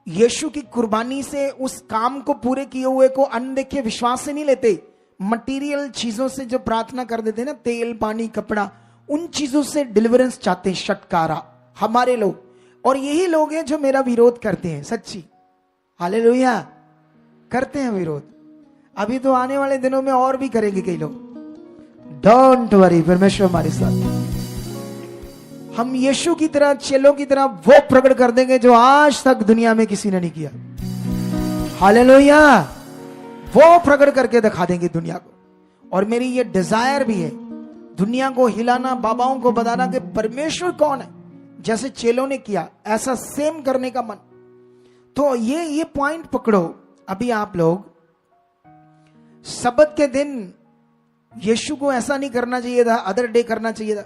यीशु की कुर्बानी से, उस काम को पूरे किए हुए को अनदेखे विश्वास से नहीं लेते। मटेरियल चीजों से जो प्रार्थना कर देते ना, तेल पानी कपड़ा, उन चीजों से डिलीवरेंस चाहते हैं षटकारा हमारे लोग। और यही लोग हैं जो मेरा विरोध करते हैं, सच्ची। हालेलुया। करते हैं विरोध। अभी तो आने वाले दिनों में और भी करेंगे कई लोग। डोंट वरी, परमेश्वर हमारे साथ। हम यीशु की तरह, चेलों की तरह वो प्रकट कर देंगे जो आज तक दुनिया में किसी ने नहीं किया। हालेलुया। वो प्रकट करके दिखा देंगे दुनिया को। और मेरी ये डिजायर भी है, दुनिया को हिलाना, बाबाओं को बताना कि परमेश्वर कौन है। जैसे चेलों ने किया, ऐसा सेम करने का मन। तो ये पॉइंट पकड़ो। अभी आप लोग सब्त के दिन यीशु को ऐसा नहीं करना चाहिए था, अदर डे करना चाहिए था।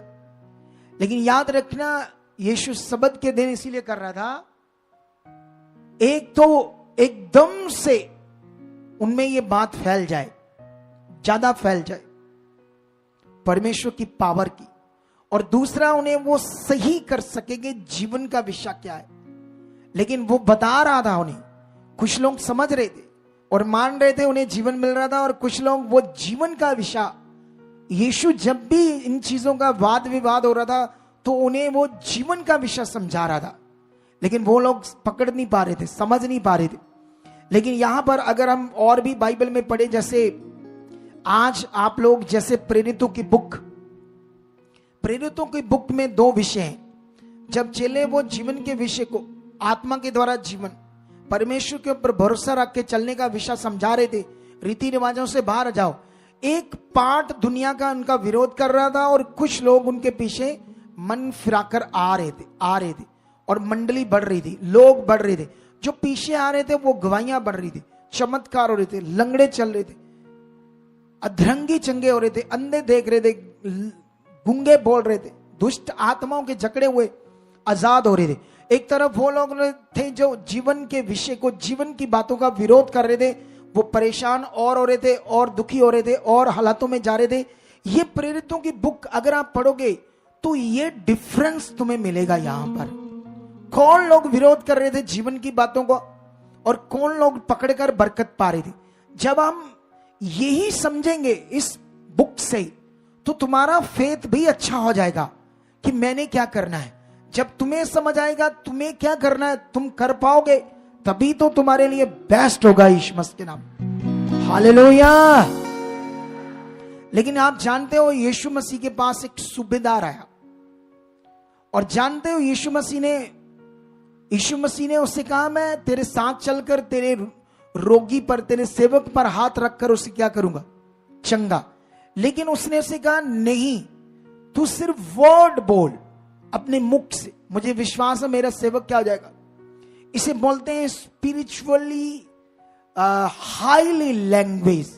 लेकिन याद रखना, यीशु सब्त के दिन इसीलिए कर रहा था, एक तो एकदम से उनमें ये बात फैल जाए, ज्यादा फैल जाए परमेश्वर की पावर की, और दूसरा उन्हें वो सही कर सकेंगे जीवन का विषय क्या है। लेकिन वो बता रहा था उन्हें, कुछ लोग समझ रहे थे और मान रहे थे, उन्हें जीवन मिल रहा था, और कुछ लोग वो जीवन का विषय, यीशु जब भी इन चीजों का वाद विवाद हो रहा था तो उन्हें वो जीवन का विषय समझा रहा था। लेकिन वो लोग पकड़ नहीं पा रहे थे, समझ नहीं पा रहे थे। लेकिन यहां पर अगर हम और भी बाइबल में पढ़े, जैसे आज आप लोग जैसे प्रेरितों की बुक में 2 विषय हैं। जब चेले वो जीवन के विषय को, आत्मा के द्वारा जीवन, परमेश्वर के ऊपर भरोसा रख के चलने का विषय समझा रहे थे, रीति रिवाजों से बाहर आ जाओ। एक पार्ट दुनिया का उनका विरोध कर रहा था और कुछ लोग उनके पीछे मन फिराकर आ रहे थे और मंडली बढ़ रही थी, लोग बढ़ रहे थे। जो पीछे आ रहे थे वो गवाहियां बढ़ रही थी, चमत्कार हो रहे थे, लंगड़े चल रहे थे, अधरंगी चंगे हो रहे थे, अंधे देख रहे थे, गूंगे बोल रहे थे, दुष्ट आत्माओं के जकड़े हुए आजाद हो रहे थे। एक तरफ वो लोग थे जो जीवन के विषय को, जीवन की बातों का विरोध कर रहे थे, वो परेशान और हो रहे थे और दुखी हो रहे थे और हालातों में जा रहे थे। ये प्रेरितों की बुक अगर आप पढ़ोगे तो ये डिफरेंस तुम्हें मिलेगा। यहां पर कौन लोग विरोध कर रहे थे जीवन की बातों को और कौन लोग पकड़कर बरकत पा रहे थे। जब हम यही समझेंगे इस बुक से तो तुम्हारा फेथ भी अच्छा हो जाएगा कि मैंने क्या करना है। जब तुम्हें समझ आएगा तुम्हें क्या करना है, तुम कर पाओगे, तभी तो तुम्हारे लिए बेस्ट होगा यीशु मसीह के नाम। हालेलुया। लेकिन आप जानते हो यीशु मसीह के पास एक सूबेदार आया और जानते हो यीशु मसीह ने उससे कहा, मैं तेरे साथ चलकर तेरे रोगी पर, तेरे सेवक पर हाथ रखकर उसे क्या करूंगा, चंगा। लेकिन उसने उसे कहा, नहीं, तू सिर्फ वर्ड बोल अपने मुख से, मुझे विश्वास है मेरा सेवक क्या हो जाएगा। इसे बोलते हैं स्पिरिचुअली हाईली लैंग्वेज,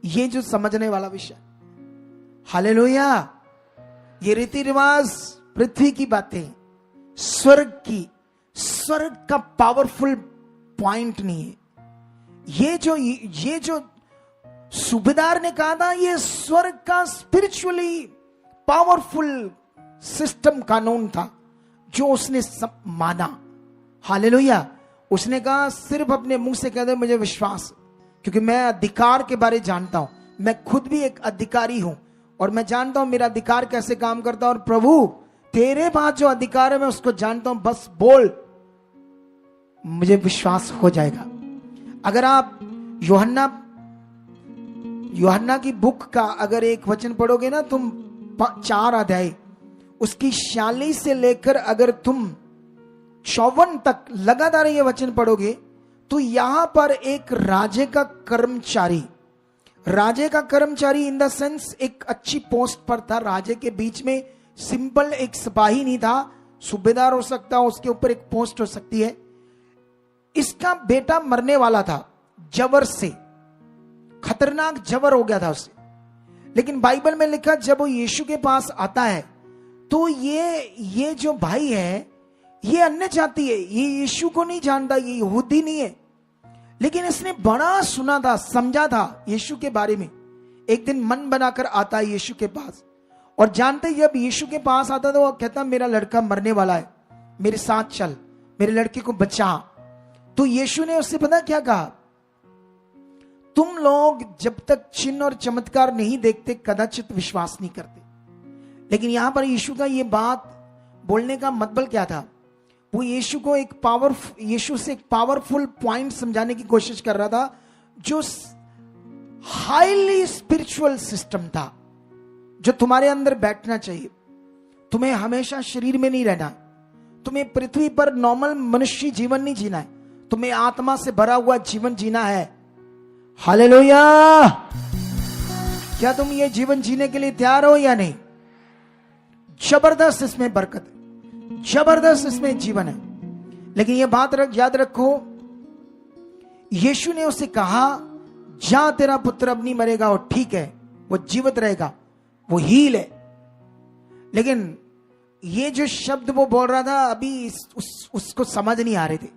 ये जो समझने वाला विषय। हालेलुया। ये रीति रिवाज पृथ्वी की बातें, स्वर्ग का पावरफुल पॉइंट नहीं है। ये जो सूबेदार ने कहा था, ये स्वर्ग का स्पिरिचुअली पावरफुल सिस्टम, कानून था जो उसने माना। हालेलुया। उसने कहा, सिर्फ अपने मुंह से कह दे मुझे विश्वास, क्योंकि मैं अधिकार के बारे जानता हूं, मैं खुद भी एक अधिकारी हूं और मैं जानता हूं मेरा अधिकार कैसे काम करता है। और प्रभु तेरे पास जो अधिकार है मैं उसको जानता हूं, बस बोल, मुझे विश्वास हो जाएगा। अगर आप यूहन्ना की बुक का अगर एक वचन पढ़ोगे ना तुम, 4 अध्याय, उसकी 46 से लेकर अगर तुम 54 तक लगातार ये वचन पढ़ोगे, तो यहां पर एक राजे का कर्मचारी इन द सेंस एक अच्छी पोस्ट पर था। राजे के बीच में सिंपल एक सिपाही नहीं था, सूबेदार हो सकता, उसके ऊपर एक पोस्ट हो सकती है। इसका बेटा मरने वाला था, जबर से, खतरनाक जबर हो गया था उससे। लेकिन बाइबल में लिखा, जब वो यीशु के पास आता है तो ये जो भाई है ये अन्य जाति है, ये यीशु को नहीं जानता, ये यहूदी नहीं है, लेकिन इसने बड़ा सुना था, समझा था यीशु के बारे में। एक दिन मन बनाकर आता है यीशु के पास, और जानते जब यीशु के पास आता तो वो कहता, मेरा लड़का मरने वाला है, मेरे साथ चल, मेरे लड़के को बचा। तो यीशु ने उससे पता क्या कहा, तुम लोग जब तक चिन्ह और चमत्कार नहीं देखते कदाचित विश्वास नहीं करते। लेकिन यहां पर यीशु का ये बात बोलने का मतलब क्या था, वो यीशु से एक पावरफुल पॉइंट समझाने की कोशिश कर रहा था, जो हाईली स्पिरिचुअल सिस्टम था, जो तुम्हारे अंदर बैठना चाहिए। तुम्हें हमेशा शरीर में नहीं रहना, तुम्हें पृथ्वी पर नॉर्मल मनुष्य जीवन नहीं जीना है, तुम्हें आत्मा से भरा हुआ जीवन जीना है। हालेलुया। क्या तुम ये जीवन जीने के लिए तैयार हो या नहीं? जबरदस्त इसमें बरकत है, जबरदस्त इसमें जीवन है। लेकिन ये बात याद रखो, यीशु ने उससे कहा, जा तेरा पुत्र अब नहीं मरेगा, और ठीक है वो जीवित रहेगा, वो हील है। लेकिन ये जो शब्द वो बोल रहा था अभी उसको समझ नहीं आ रहे थे,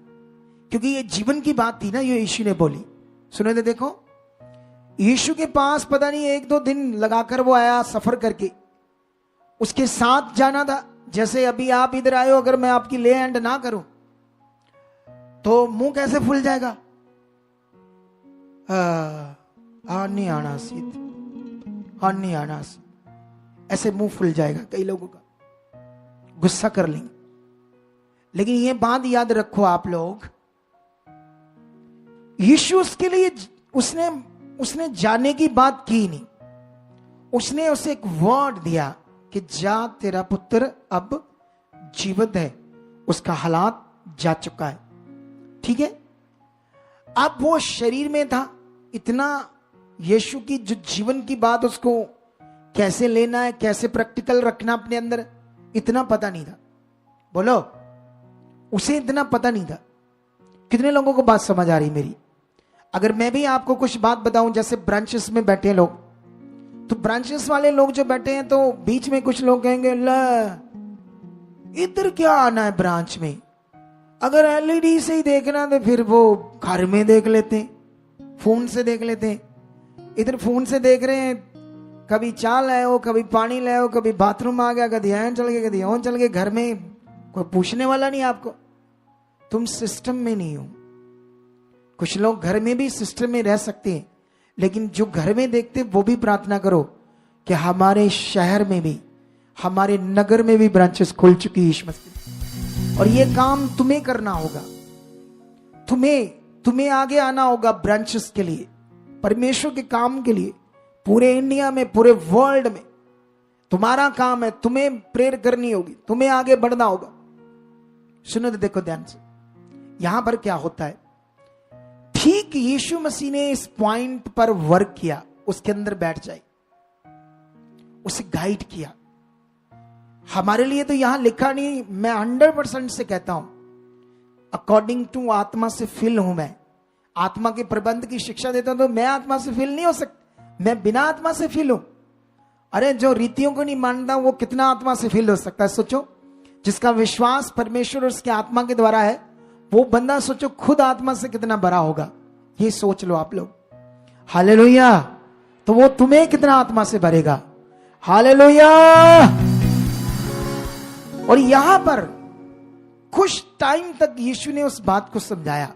क्योंकि ये जीवन की बात थी ना, ये यीशु ने बोली। सुने थे, देखो यीशु के पास पता नहीं 1-2 दिन लगाकर वो आया सफर करके, उसके साथ जाना था। जैसे अभी आप इधर आए हो, अगर मैं आपकी ले हैंड ना करूं तो मुंह कैसे फूल जाएगा, नहीं आना सीध, नहीं आना सीध, ऐसे मुंह फूल जाएगा कई लोगों का, गुस्सा कर लेंगे। लेकिन ये बात याद रखो आप लोग, यीशु उसके लिए उसने जाने की बात की नहीं, उसने उसे एक वर्ड दिया कि जा तेरा पुत्र अब जीवित है, उसका हालात जा चुका है। ठीक है, अब वो शरीर में था, इतना यीशु की जो जीवन की बात उसको कैसे लेना है, कैसे प्रैक्टिकल रखना अपने अंदर, इतना पता नहीं था। बोलो, उसे इतना पता नहीं था। कितने लोगों को बात समझ आ रही मेरी? अगर मैं भी आपको कुछ बात बताऊं, जैसे ब्रांचेस में बैठे लोग, तो ब्रांचेस वाले लोग जो बैठे हैं, तो बीच में कुछ लोग कहेंगे, इधर क्या आना है ब्रांच में, अगर एलईडी से ही देखना तो फिर वो घर में देख लेते हैं, फोन से देख लेते हैं। इधर फोन से देख रहे हैं, कभी चाय लाए हो, कभी पानी लाए हो, कभी बाथरूम आ गया, कभी यहाँ चल गए, कभी यहाँ चल गए, घर में कोई पूछने वाला नहीं आपको, तुम सिस्टम में नहीं हो। कुछ लोग घर में भी सिस्टम में रह सकते हैं, लेकिन जो घर में देखते वो भी प्रार्थना करो कि हमारे शहर में भी, हमारे नगर में भी ब्रांचेस खुल चुकी है यीशु मसीह। और ये काम तुम्हें करना होगा, तुम्हें आगे आना होगा ब्रांचेस के लिए, परमेश्वर के काम के लिए, पूरे इंडिया में, पूरे वर्ल्ड में। तुम्हारा काम है, तुम्हें प्रेयर करनी होगी, तुम्हें आगे बढ़ना होगा। सुनो तो देखो ध्यान से, यहां पर क्या होता है, ठीक यीशु मसीह ने इस पॉइंट पर वर्क किया, उसके अंदर बैठ जाए, उसे गाइड किया। हमारे लिए तो यहां लिखा नहीं, मैं 100% से कहता हूं, अकॉर्डिंग टू आत्मा से फिल हूं मैं, आत्मा के प्रबंध की शिक्षा देता हूं, तो मैं आत्मा से फिल नहीं हो सकता, मैं बिना आत्मा से फिल हूं। अरे जो रीतियों को नहीं मानता वो कितना आत्मा से फिल हो सकता है? सोचो, जिसका विश्वास परमेश्वर और उसके आत्मा के द्वारा है, वो बंदा सोचो खुद आत्मा से कितना बड़ा होगा, ये सोच लो आप लोग। हालेलुया। तो वो तुम्हें कितना आत्मा से भरेगा। हालेलुया। और यहां पर कुछ टाइम तक यीशु ने उस बात को समझाया।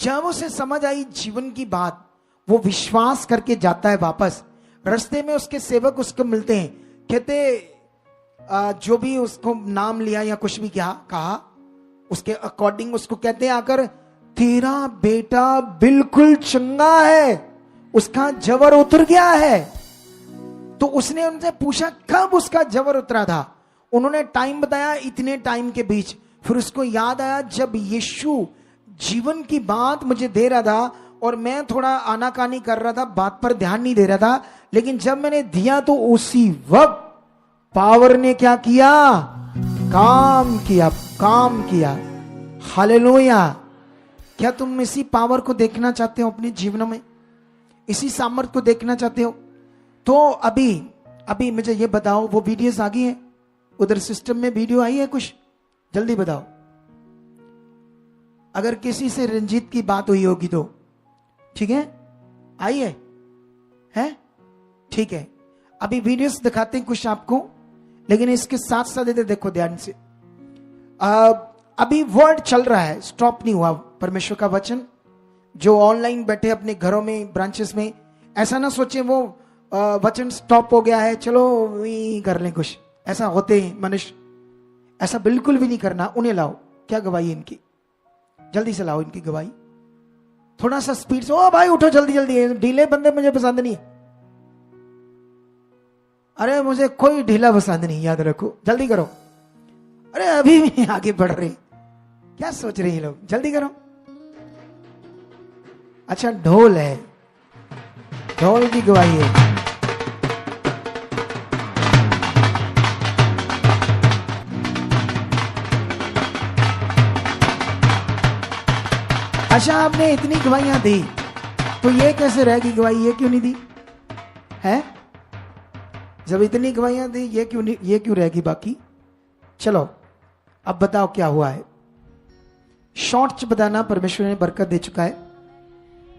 जब उसे समझ आई जीवन की बात, वो विश्वास करके जाता है वापस। रास्ते में उसके सेवक उसको मिलते हैं, कहते जो भी उसको नाम लिया या कुछ भी क्या कहा, उसके अकॉर्डिंग उसको कहते हैं आकर, तेरा बेटा बिल्कुल चंगा है, उसका जबर उतर गया है। तो उसने उनसे पूछा कब उसका जबर उतरा था, उन्होंने टाइम बताया, इतने टाइम के बीच। फिर उसको याद आया जब यीशु जीवन की बात मुझे दे रहा था और मैं थोड़ा आनाकानी कर रहा था, बात पर ध्यान नहीं दे रहा था, लेकिन जब मैंने दिया तो उसी वक्त पावर ने क्या किया, काम किया। हालेलुया। क्या तुम इसी पावर को देखना चाहते हो अपने जीवन में, इसी सामर्थ्य को देखना चाहते हो? तो अभी मुझे ये बताओ, वो वीडियोस आ गई हैं उधर सिस्टम में, वीडियो आई है कुछ? जल्दी बताओ। अगर किसी से रंजीत की बात हुई होगी तो ठीक है, आई है? ठीक है, अभी वीडियोस दिखाते हैं कुछ आपको, लेकिन इसके साथ साथ इधर देखो ध्यान से। अभी वर्ड चल रहा है, स्टॉप नहीं हुआ परमेश्वर का वचन। जो ऑनलाइन बैठे अपने घरों में, ब्रांचेस में, ऐसा ना सोचे वो वचन स्टॉप हो गया है, चलो कर लें कुछ, ऐसा होते हैं मनुष्य, ऐसा बिल्कुल भी नहीं करना। उन्हें लाओ, क्या गवाही है इनकी, जल्दी से लाओ इनकी गवाही, थोड़ा सा स्पीड से। ओ भाई उठो जल्दी जल्दी, ढीले बंदे मुझे पसंद नहीं। अरे मुझे कोई ढीला पसंद नहीं, याद रखो, जल्दी करो। अरे अभी भी आगे बढ़ रहे, क्या सोच रहे हैं लोग, जल्दी करो। अच्छा ढोल है, ढोल की गवाही है। अच्छा आपने इतनी गवाहियां दी, तो ये कैसे रहेगी गवाही, ये क्यों नहीं दी है? जब इतनी गवाहियां दी, ये क्यों रहेगी बाकी? चलो अब बताओ क्या हुआ है, शॉर्ट बताना, परमेश्वर ने बरकत दे चुका है।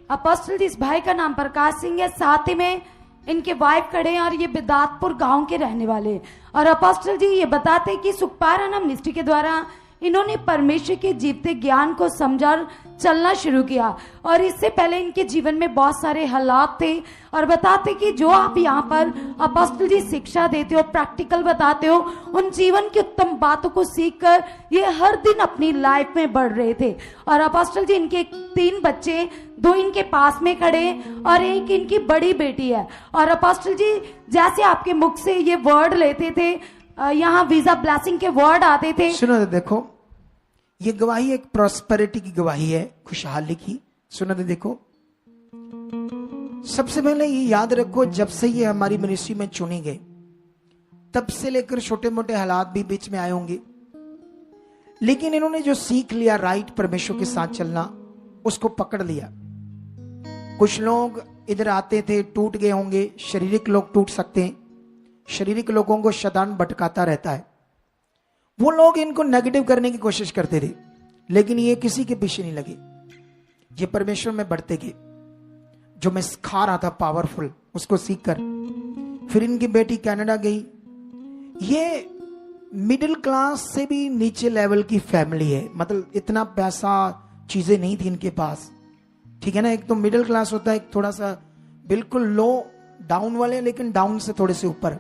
अपोस्टल इस भाई का नाम प्रकाश सिंह है, साथ ही में इनके वाइफ खड़े हैं और ये बिदातपुर गांव के रहने वाले हैं। और अपोस्टल जी ये बताते हैं कि सुखपार नाम मिनिस्ट्री के द्वारा इन्होंने परमेश्वर के जीवते ज्ञान को समझा चलना शुरू किया। और इससे पहले इनके जीवन में बहुत सारे हालात थे, और बताते कि जो आप यहाँ पर अपोस्टल जी शिक्षा देते हो, प्रैक्टिकल बताते हो, उन जीवन की उत्तम बातों को सीखकर ये हर दिन अपनी लाइफ में बढ़ रहे थे। और अपोस्टल जी इनके 3 बच्चे, 2 इनके पास में खड़े और एक इनकी बड़ी बेटी है। और अपोस्टल जी जैसे आपके मुख से ये वर्ड लेते थे, यहाँ वीजा ब्लेसिंग के वर्ड आते थे। सुनो तो देखो, ये गवाही एक प्रॉस्पेरिटी की गवाही है, खुशहाली की। सुनो तो देखो, सबसे पहले ये याद रखो, जब से ये हमारी मिनिस्ट्री में चुने गए, तब से लेकर छोटे मोटे हालात भी बीच में आए होंगे, लेकिन इन्होंने जो सीख लिया राइट परमेश्वर के साथ चलना, उसको पकड़ लिया। कुछ लोग इधर आते थे, टूट गए होंगे, शारीरिक लोग टूट सकते हैं, शारीरिक लोगों को शैतान भटकाता रहता है, वो लोग इनको नेगेटिव करने की कोशिश करते थे, लेकिन ये किसी के पीछे नहीं लगे, ये परमेश्वर में बढ़ते गए। जो मैं सिखा रहा था पावरफुल, उसको सीखकर फिर इनकी बेटी कनाडा गई। ये मिडिल क्लास से भी नीचे लेवल की फैमिली है, मतलब इतना पैसा चीजें नहीं थी इनके पास, ठीक है ना। एक तो मिडिल क्लास होता है, एक थोड़ा सा बिल्कुल लो डाउन वाले, लेकिन डाउन से थोड़े से ऊपर।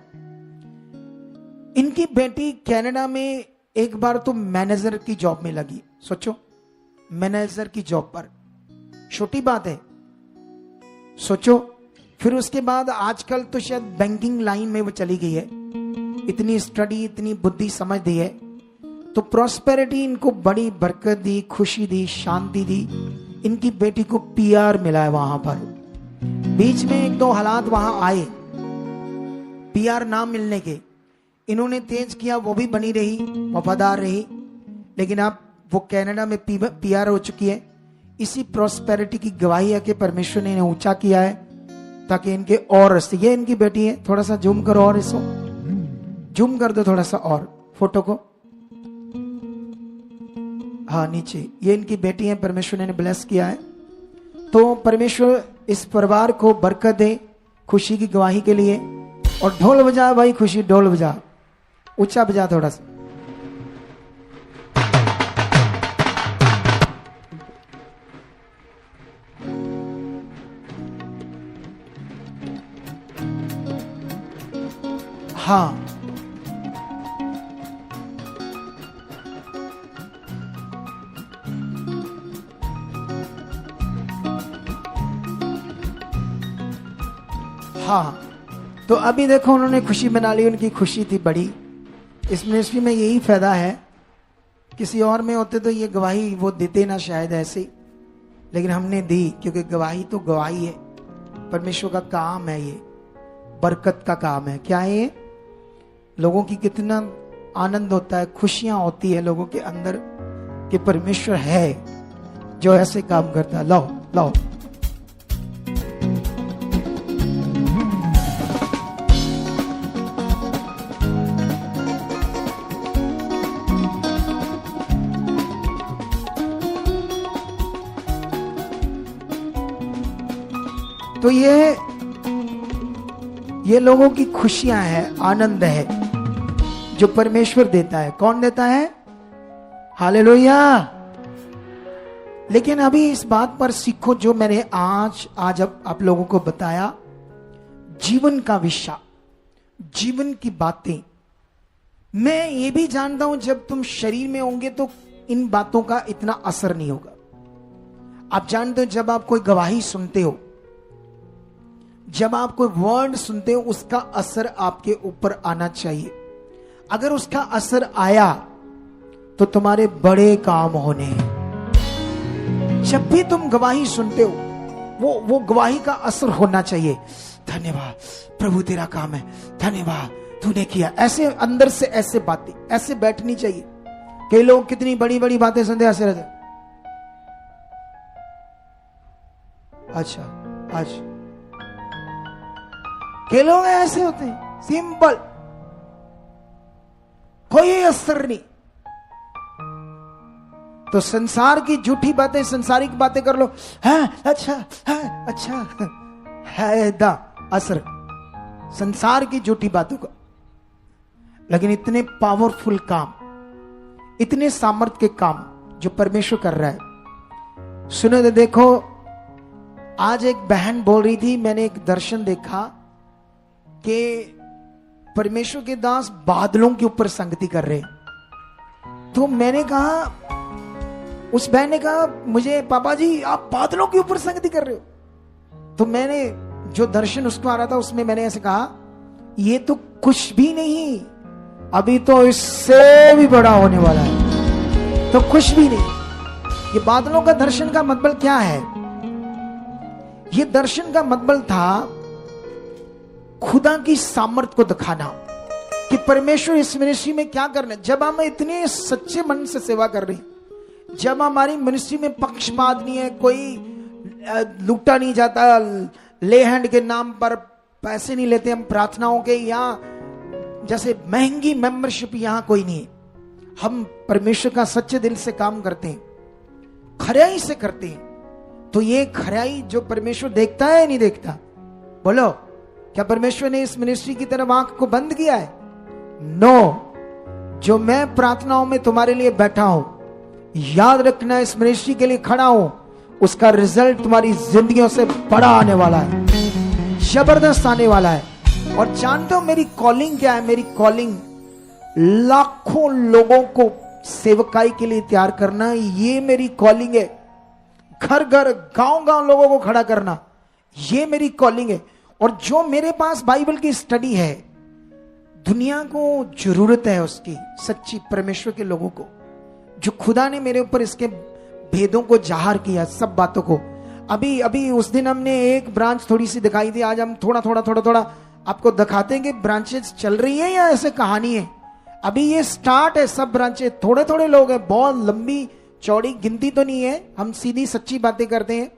इनकी बेटी कनाडा में एक बार तो मैनेजर की जॉब में लगी, सोचो मैनेजर की जॉब पर, छोटी बात है, सोचो। फिर उसके बाद आजकल तो शायद बैंकिंग लाइन में वो चली गई है, इतनी स्टडी, इतनी बुद्धि समझ दी है, तो प्रॉस्पेरिटी इनको बड़ी बरकत दी, खुशी दी, शांति दी। इनकी बेटी को पीआर मिला है वहां पर। बीच में एक दो हालात वहां आए पीआर ना मिलने के, इन्होंने तेज किया, वो भी बनी रही, वफादार रही, लेकिन अब वो कनाडा में पीआर हो चुकी है। इसी प्रॉस्पेरिटी की गवाही है कि परमेश्वर ने इन्हें ऊंचा किया है ताकि इनके और रस्ते, ये इनकी बेटी है, थोड़ा सा जूम करो और इसको जूम कर दो थोड़ा सा और फोटो को, हाँ नीचे, ये इनकी बेटी है, परमेश्वर ने ब्लेस किया है। तो परमेश्वर इस परिवार को बरकत दे खुशी की गवाही के लिए। और ढोल बजा भाई, खुशी ढोल बजा, ऊंचा बजा थोड़ा सा। हाँ, हाँ, तो अभी देखो उन्होंने खुशी मना ली, उनकी खुशी थी बड़ी। इस मिनिस्ट्री में यही फायदा है, किसी और में होते तो ये गवाही वो देते ना शायद ऐसे, लेकिन हमने दी क्योंकि गवाही तो गवाही है, परमेश्वर का काम है, ये बरकत का काम है। क्या है ये? लोगों की कितना आनंद होता है, खुशियां होती है लोगों के अंदर कि परमेश्वर है जो ऐसे काम करता है। लाओ लाओ, तो ये लोगों की खुशियां हैं, आनंद है जो परमेश्वर देता है। कौन देता है? हालेलुया। लेकिन अभी इस बात पर सीखो जो मैंने आज अब आप लोगों को बताया, जीवन का विषय, जीवन की बातें। मैं ये भी जानता हूं जब तुम शरीर में होंगे तो इन बातों का इतना असर नहीं होगा। आप जानते हो जब आप कोई गवाही सुनते हो, जब आप कोई वर्ड सुनते हो, उसका असर आपके ऊपर आना चाहिए। अगर उसका असर आया तो तुम्हारे बड़े काम होने हैं। जब भी तुम गवाही सुनते हो वो गवाही का असर होना चाहिए। धन्यवाद प्रभु तेरा काम है, धन्यवाद तूने किया। ऐसे अंदर से ऐसे बातें ऐसे बैठनी चाहिए। कई लोग कितनी बड़ी बड़ी बातें सुनते ऐसे रहते, अच्छा आज के लोग ऐसे होते हैं, सिंपल, कोई असर नहीं। तो संसार की झूठी बातें, संसारिक बातें कर लो, है अच्छा है अच्छा है दा असर संसार की झूठी बातों का। लेकिन इतने पावरफुल काम, इतने सामर्थ के काम जो परमेश्वर कर रहा है। सुनो तो देखो, आज एक बहन बोल रही थी, मैंने एक दर्शन देखा कि परमेश्वर के दास बादलों के ऊपर संगति कर रहे। तो मैंने कहा, उस बहन ने कहा मुझे, पापा जी आप बादलों के ऊपर संगति कर रहे हो। तो मैंने जो दर्शन उसको आ रहा था उसमें मैंने ऐसे कहा, ये तो कुछ भी नहीं, अभी तो इससे भी बड़ा होने वाला है। तो कुछ भी नहीं। ये बादलों का दर्शन का मतलब क्या है? ये दर्शन का मतलब था खुदा की सामर्थ को दिखाना कि परमेश्वर इस मिनिस्ट्री में क्या करना। जब हम इतने सच्चे मन से सेवा कर रहे, जब हमारी मिनिस्ट्री में पक्षपात नहीं है, कोई लूटा नहीं जाता, ले हैंड के नाम पर पैसे नहीं लेते हम प्रार्थनाओं के, यहाँ जैसे महंगी मेंबरशिप यहाँ कोई नहीं है। हम परमेश्वर का सच्चे दिल से काम करते हैं, खराई से करते हैं। तो ये खराई जो परमेश्वर देखता है नहीं देखता? बोलो, क्या परमेश्वर ने इस मिनिस्ट्री की तरफ आंख को बंद किया है? नो। जो मैं प्रार्थनाओं में तुम्हारे लिए बैठा हूं, याद रखना, इस मिनिस्ट्री के लिए खड़ा हूं, उसका रिजल्ट तुम्हारी जिंदगियों से बड़ा आने वाला है, जबरदस्त आने वाला है। और जानते हो मेरी कॉलिंग क्या है? मेरी कॉलिंग लाखों लोगों को सेवकाई के लिए तैयार करना, ये मेरी कॉलिंग है। घर घर गांव गांव लोगों को खड़ा करना, ये मेरी कॉलिंग है। और जो मेरे पास बाइबल की स्टडी है, दुनिया को जरूरत है उसकी, सच्ची परमेश्वर के लोगों को, जो खुदा ने मेरे ऊपर इसके भेदों को जाहिर किया, सब बातों को। अभी अभी उस दिन हमने एक ब्रांच थोड़ी सी दिखाई थी, आज हम थोड़ा थोड़ा आपको दिखाते हैं कि ब्रांचेस चल रही है या ऐसे कहानी है। अभी ये स्टार्ट है, सब ब्रांचेस, थोड़े थोड़े लोग हैं, बहुत लंबी चौड़ी गिनती तो नहीं है। हम सीधी सच्ची बातें करते हैं,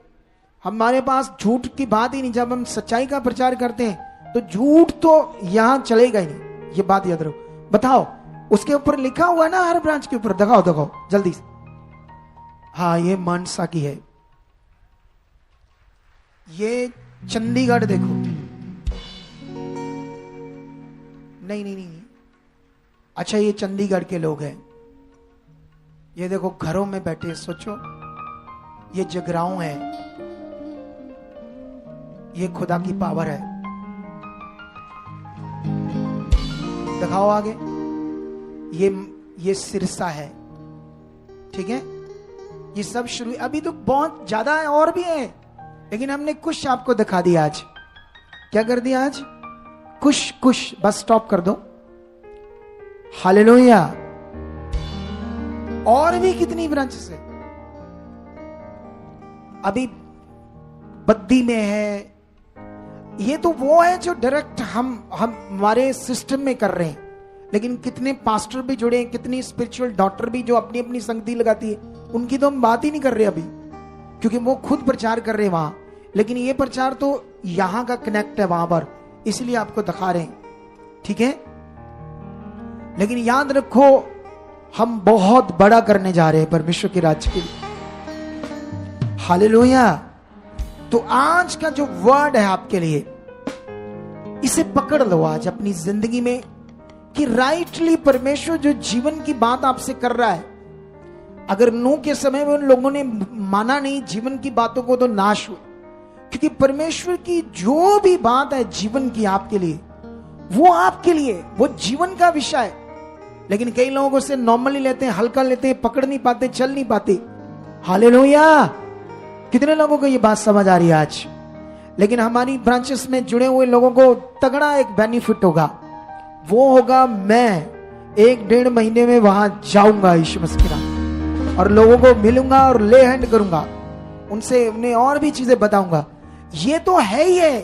हमारे पास झूठ की बात ही नहीं। जब हम सच्चाई का प्रचार करते हैं तो झूठ तो यहां चलेगा ही नहीं, ये बात याद रखो। बताओ, उसके ऊपर लिखा हुआ ना हर ब्रांच के ऊपर, दिखाओ जल्दी से। हाँ, ये मानसा की है, ये चंडीगढ़ देखो। नहीं, अच्छा ये चंडीगढ़ के लोग हैं। ये देखो घरों में बैठे, सोचो ये जगराऊं है, ये खुदा की पावर है। दिखाओ आगे, ये सिरसा है, ठीक है। ये सब शुरू, अभी तो बहुत ज्यादा है और भी है, लेकिन हमने कुछ आपको दिखा दिया आज। क्या कर दिया आज? कुछ, बस स्टॉप कर दो। हालेलुया। और भी कितनी ब्रांचेस है, अभी बद्दी में है। ये तो वो है जो डायरेक्ट हम हमारे सिस्टम में कर रहे हैं, लेकिन कितने पास्टर भी जुड़े हैं, कितनी स्पिरिचुअल डॉक्टर भी जो अपनी अपनी संगति लगाती है, उनकी तो हम बात ही नहीं कर रहे अभी, क्योंकि वो खुद प्रचार कर रहे हैं वहां। लेकिन ये प्रचार तो यहां का कनेक्ट है वहां पर, इसलिए आपको दिखा रहे हैं, ठीक है। लेकिन याद रखो, हम बहुत बड़ा करने जा रहे हैं परमेश्वर के राज्य के लिए। हालेलुया। तो आज का जो वर्ड है आपके लिए, इसे पकड़ लो आज अपनी जिंदगी में, कि राइटली परमेश्वर जो जीवन की बात आपसे कर रहा है। अगर नूह के समय में उन लोगों ने माना नहीं जीवन की बातों को, तो नाश हुए। क्योंकि परमेश्वर की जो भी बात है जीवन की आपके लिए, वो आपके लिए, वो जीवन का विषय है। लेकिन कई लोगों से नॉर्मली लेते हैं, हल्का लेते हैं, पकड़ नहीं पाते, चल नहीं पाते। हालेलुया। कितने लोगों को ये बात समझ आ रही है आज? लेकिन हमारी ब्रांचेस में जुड़े हुए लोगों को तगड़ा एक बेनिफिट होगा, वो होगा मैं 1-1.5 महीने में वहां जाऊंगा यीशु मसीह के नाम, और लोगों को मिलूंगा और ले हैंड करूंगा, उनसे उन्हें और भी चीजें बताऊंगा। ये तो है ही है।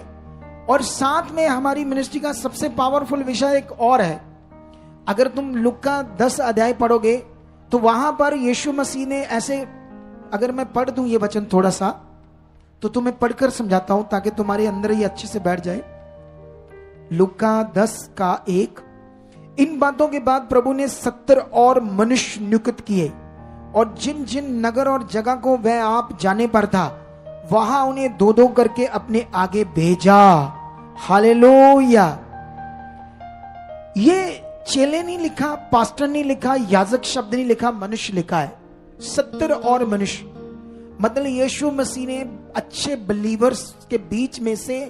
और साथ में हमारी मिनिस्ट्री का सबसे पावरफुल विषय एक और है। अगर तुम लुका 10 अध्याय पढ़ोगे तो वहां पर यीशु मसीह ने ऐसे, अगर मैं पढ़ दूं ये वचन थोड़ा सा, तो तुम्हें पढ़कर समझाता हूं ताकि तुम्हारे अंदर ये अच्छे से बैठ जाए। लुका 10:1, इन बातों के बाद प्रभु ने 70 और मनुष्य नियुक्त किए, और जिन जिन नगर और जगह को वह आप जाने पर था, वहां उन्हें 2-2 करके अपने आगे भेजा। हालेलुया। ये चेले नहीं लिखा, पास्टर नहीं लिखा, याजक शब्द नहीं लिखा, मनुष्य लिखा है। 70 और मनुष्य, मतलब यीशु मसीह ने अच्छे बिलीवर्स के बीच में से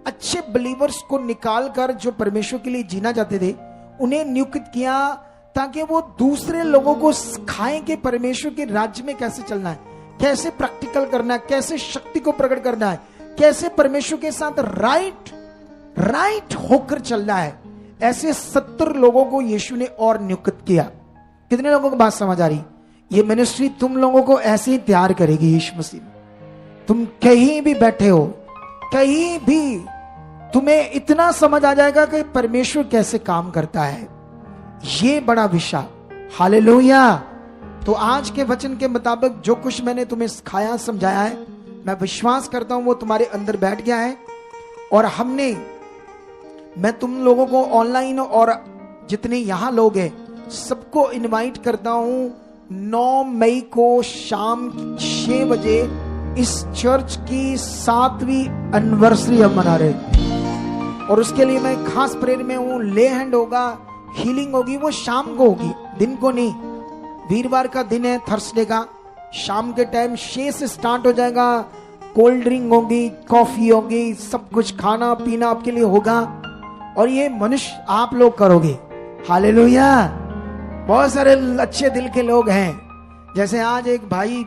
अच्छे बिलीवर्स को निकालकर, जो परमेश्वर के लिए जीना चाहते थे, उन्हें नियुक्त किया ताकि वो दूसरे लोगों को सिखाएं कि परमेश्वर के राज्य में कैसे चलना है, कैसे प्रैक्टिकल करना है, कैसे शक्ति को प्रकट करना है, कैसे परमेश्वर के साथ राइट होकर चलना है। ऐसे 70 लोगों को यीशु ने और नियुक्त किया। कितने लोगों को बात समझ आ रही? ये मिनिस्ट्री तुम लोगों को ऐसे ही तैयार करेगी यीशु मसीह। तुम कहीं भी बैठे हो, कहीं भी, तुम्हें इतना समझ आ जाएगा कि परमेश्वर कैसे काम करता है। ये बड़ा विषय। हालेलुया। तो आज के वचन के मुताबिक जो कुछ मैंने तुम्हें सिखाया, समझाया है, मैं विश्वास करता हूं वो तुम्हारे अंदर बैठ गया है। और मैं तुम लोगों को ऑनलाइन और जितने यहां लोग हैं सबको इनवाइट करता हूं 9 मई को शाम 6 बजे इस चर्च की 7वीं एनिवर्सरी हम मना रहे हैं। और उसके लिए मैं खास प्रेयर में हूं। ले हैंड होगा, हीलिंग होगी, वो शाम को होगी, दिन को नहीं। वीरवार का दिन है, थर्सडे का, शाम के टाइम 6 से स्टार्ट हो जाएगा। कोल्ड ड्रिंक होगी, कॉफी होगी, सब कुछ खाना पीना आपके लिए होगा, और ये मनुष्य आप लोग करोगे। हालेलुया। बहुत सारे अच्छे दिल के लोग हैं। जैसे आज एक भाई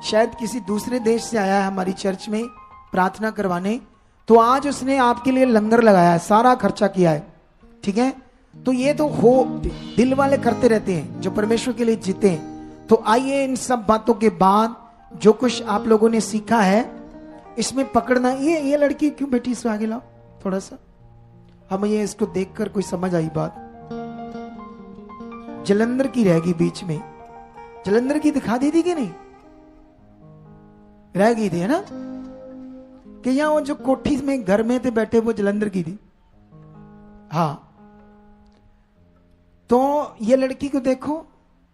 शायद किसी दूसरे देश से आया है हमारी चर्च में प्रार्थना करवाने, तो आज उसने आपके लिए लंगर लगाया है, सारा खर्चा किया है, ठीक है। तो ये तो हो दिल वाले करते रहते हैं जो परमेश्वर के लिए जीते हैं। तो आइए इन सब बातों के बाद जो कुछ आप लोगों ने सीखा है इसमें पकड़ना। ये लड़की क्यों बैठी, इससे आगे लाओ थोड़ा सा, हमें ये इसको देखकर कोई समझ आई बात। जलंधर की रहेगी बीच में, जलंधर की दिखा दी थी कि नहीं, रह गई थी है ना, कि यहां वो जो कोठी में घर में थे बैठे वो जलंधर की थी। हाँ, तो ये लड़की को देखो,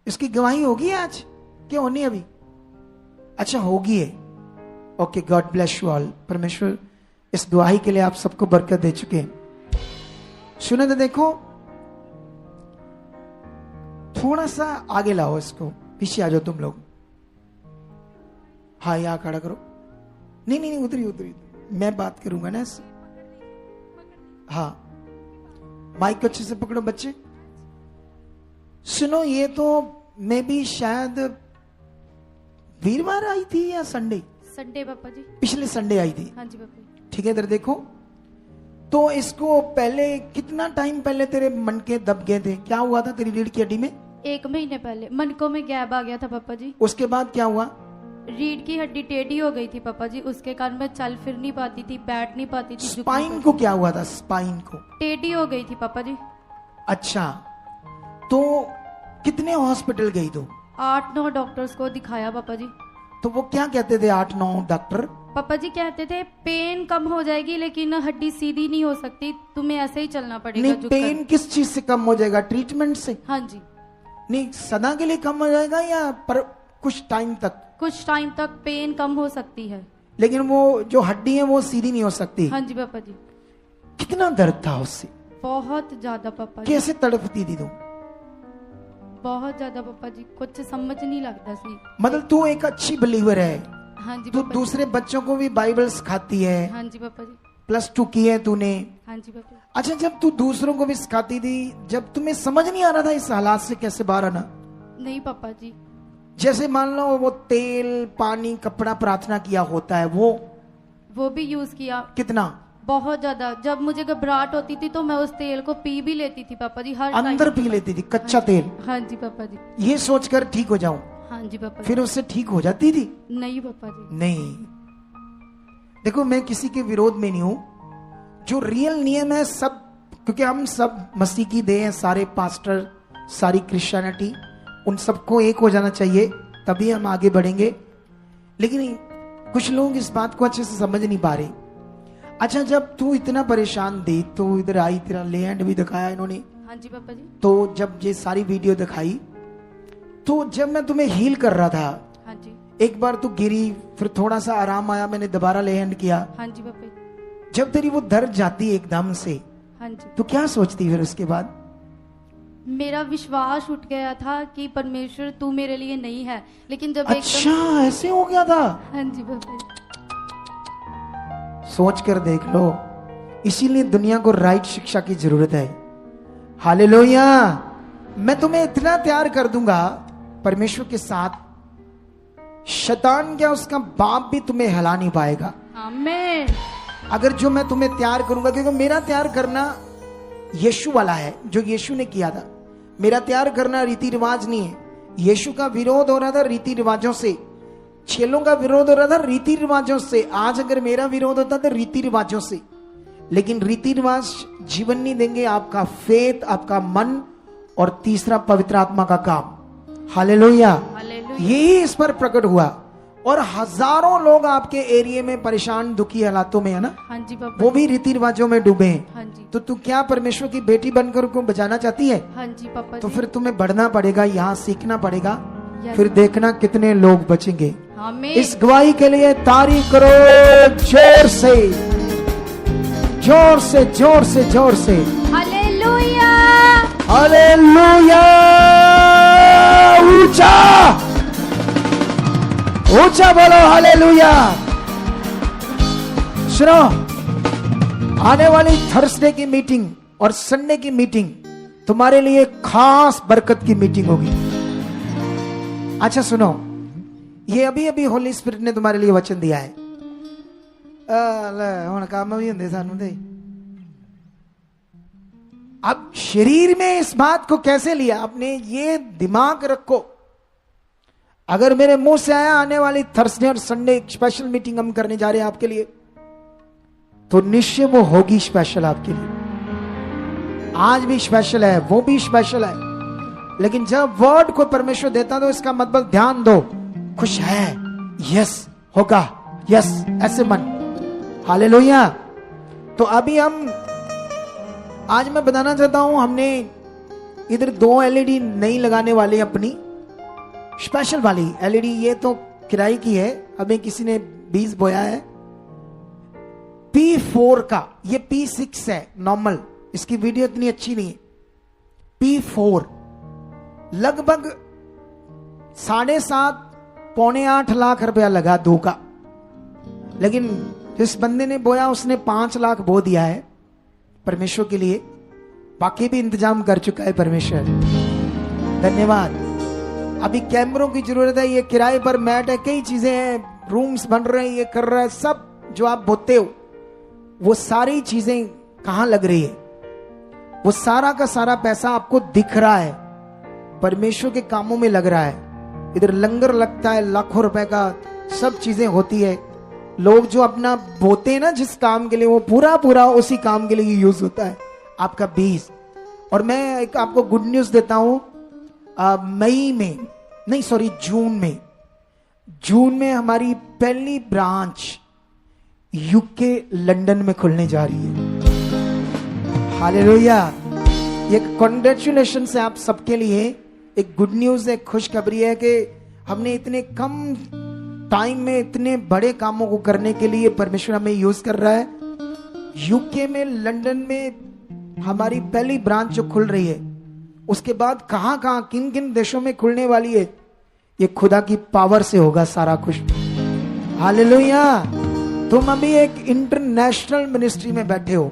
इसकी गवाही होगी आज, क्या होनी अभी? अच्छा होगी है। Okay, God bless you all. परमेश्वर इस गवाही के लिए आप सबको बरकत दे चुके हैं। सुने तो देखो, थोड़ा सा आगे लाओ इसको, पीछे आ जाओ तुम लोग। हाँ, यहां खड़ा करो। नहीं नहीं नहीं, उधरी उधरी, मैं बात करूंगा ना इससे। हाँ, माइक अच्छे से पकड़ो बच्चे। सुनो, ये तो मैं भी शायद वीरवार आई थी या संडे? संडे पापा जी, पिछले संडे आई थी। हाँ जी पापा जी। ठीक है, इधर देखो। तो इसको पहले कितना टाइम पहले तेरे मन के दब गए थे? क्या हुआ था तेरी रीढ़ की हड्डी में? 1 महीने पहले मनकों में गैप आ गया था पापा जी। उसके बाद क्या हुआ? रीढ़ की हड्डी टेढ़ी हो गई थी पापा जी, उसके कारण मैं चल फिर नहीं पाती थी, बैठ नहीं पाती थी। स्पाइन को क्या हुआ था? स्पाइन को टेढ़ी हो गई थी पापा जी। अच्छा, तो कितने हॉस्पिटल गई तू? 8-9 डॉक्टर्स को दिखाया पापा जी। तो वो क्या कहते थे 8-9 डॉक्टर? पापा जी कहते थे पेन कम हो जाएगी लेकिन हड्डी सीधी नहीं हो सकती, तुम्हें ऐसे ही चलना पड़ेगा। नहीं, पेन किस चीज से कम हो जाएगा? ट्रीटमेंट से? हाँ जी। नहीं, सदा के लिए कम हो जाएगा या पर कुछ टाइम तक? कुछ टाइम तक पेन कम हो सकती है, लेकिन वो जो हड्डी है वो सीधी नहीं हो सकती। हाँ जी पापा जी। कितना दर्द था उससे? बहुत ज्यादा पापा जी। कैसे तड़पती थी तू? बहुत ज्यादा पापा जी, कुछ समझ नहीं लगता सी। मतलब तू एक अच्छी बिलीवर है। हाँ जी तू पापा दूसरे बच्चों को भी बाइबल सिखाती है। जी। हाँ जी पापा जी। +2 की है तूने। हाँ जी पापा। अच्छा, जब तू दूसरों को भी सिखाती थी, जब तुम्हें समझ नहीं आ रहा था इस हालात से कैसे बाहर आना? नहीं पापा जी। जैसे मान लो वो तेल, पानी, कपड़ा प्रार्थना किया होता है, वो भी यूज किया। कितना? बहुत ज्यादा। जब मुझे घबराहट होती थी तो मैं उस तेल को पी भी लेती थी पापा जी, हर अंदर पी लेती थी कच्चा तेल? हाँ जी पापा जी। ये सोचकर ठीक हो जाऊं? हाँ जी पापा जी। फिर उससे ठीक हो जाती थी? नहीं पापा जी। नहीं, देखो मैं किसी के विरोध में नहीं हूं। जो रियल नियम है सब, क्योंकि हम सब मसीह की देह हैं, सारे पास्टर, सारी क्रिश्चियनिटी, उन सबको एक हो जाना चाहिए, तभी हम आगे बढ़ेंगे। लेकिन कुछ लोग इस बात को अच्छे से समझ नहीं पा रहे। अच्छा, जब तू इतना परेशान थी तो इधर आई, तेरा ले हैंड भी दिखाया इन्होंने। हाँ जी पापा जी। तो जब ये सारी वीडियो दिखाई, तो जब मैं तुम्हें हील कर रहा था, हाँ जी। एक बार तू गिरी, फिर थोड़ा सा आराम आया, मैंने दोबारा ले हैंड किया। हाँ जी पापा जी। जब तेरी वो दर्द जाती एकदम से, हाँ जी, तो क्या सोचती फिर उसके बाद? मेरा विश्वास उठ गया था कि परमेश्वर तू मेरे लिए नहीं है। लेकिन जब अच्छा, ऐसे हो गया था? हाँ जी पापा जी। सोच कर देख लो, इसीलिए दुनिया को राइट शिक्षा की जरूरत है। हालेलुया। मैं तुम्हें इतना तैयार कर दूंगा परमेश्वर के साथ, शैतान क्या उसका बाप भी तुम्हें हिला नहीं पाएगा। आमीन। अगर जो मैं तुम्हें तैयार करूंगा, क्योंकि मेरा तैयार करना यीशु वाला है, जो यीशु ने किया था। मेरा तैयार करना रीति रिवाज नहीं है। यीशु का विरोध हो रहा था रीति रिवाजों से, चेलों का विरोध हो रहा था रीति रिवाजों से। आज अगर मेरा विरोध होता तो रीति रिवाजों से, लेकिन रीति रिवाज जीवन नहीं देंगे, आपका फेथ, आपका मन, और तीसरा पवित्र आत्मा का काम। हालेलुया। यही इस पर प्रकट हुआ। और हजारों लोग आपके एरिया में परेशान, दुखी हालातों में है ना। हाँ जी पापा। वो भी रीति रिवाजों में डूबे हैं। हाँ जी। तो तू क्या परमेश्वर की बेटी बनकर उनको बचाना चाहती है? हाँ जी पापा तो जी। फिर तुम्हें बढ़ना पड़ेगा, यहाँ सीखना पड़ेगा, यस। फिर देखना कितने लोग बचेंगे। आमीन। इस गवाही के लिए तारीफ करो जोर से, जोर से, जोर से, जोर से। हालेलुया। हालेलुया। ऊंचा ऊंचा बोलो हालेलुया। सुनो, आने वाली थर्सडे की मीटिंग और संडे की मीटिंग तुम्हारे लिए खास बरकत की मीटिंग होगी। अच्छा सुनो, ये अभी अभी होली स्पिरिट ने तुम्हारे लिए वचन दिया है। हुण काम भी हुंदे सानू ते अब शरीर में इस बात को कैसे लिया आपने, ये दिमाग रखो। अगर मेरे मुंह से आया आने वाली थर्सडे और संडे एक स्पेशल मीटिंग हम करने जा रहे हैं आपके लिए, तो निश्चय वो होगी स्पेशल आपके लिए। आज भी स्पेशल है, वो भी स्पेशल है। लेकिन जब वर्ड को परमेश्वर देता तो इसका मतलब ध्यान दो, खुश है, यस होगा, यस ऐसे मन। हालेलुया। तो अभी हम आज मैं बताना चाहता हूं, हमने इधर 2 एलईडी नहीं लगाने वाले, अपनी स्पेशल वाली एलईडी। ये तो किराए की है, हमें किसी ने 20 बोया है। P4 का, ये P6 है नॉर्मल, इसकी वीडियो इतनी अच्छी नहीं है। P4 लगभग 7.5 पौने 8 लाख रुपया लगा 2 का। लेकिन जिस बंदे ने बोया उसने 5 लाख बो दिया है परमेश्वर के लिए, बाकी भी इंतजाम कर चुका है परमेश्वर, धन्यवाद। अभी कैमरों की जरूरत है, ये किराए पर मैट है, कई चीजें हैं, रूम्स बन रहे हैं, ये कर रहा है, सब जो आप बोते हो वो सारी चीजें कहां लग रही है, वो सारा का सारा पैसा आपको दिख रहा है, परमेश्वर के कामों में लग रहा है। इधर लंगर लगता है लाखों रुपए का, सब चीजें होती है। लोग जो अपना बोते हैं ना जिस काम के लिए, वो पूरा पूरा उसी काम के लिए यूज होता है आपका 20। और मैं एक आपको गुड न्यूज देता हूं, जून में हमारी पहली ब्रांच यूके लंदन में खुलने जा रही है। हालेलुया। ये कांग्रेचुलेशन है आप सबके लिए, एक गुड न्यूज है, खुशखबरी है कि हमने इतने कम टाइम में इतने बड़े कामों को करने के लिए परमेश्वर हमें यूज कर रहा है। यूके में, लंदन में हमारी पहली ब्रांच जो खुल रही है, उसके बाद कहां कहां किन किन देशों में खुलने वाली है, ये खुदा की पावर से होगा सारा कुछ। हालेलुया। तुम अभी एक इंटरनेशनल मिनिस्ट्री में बैठे हो,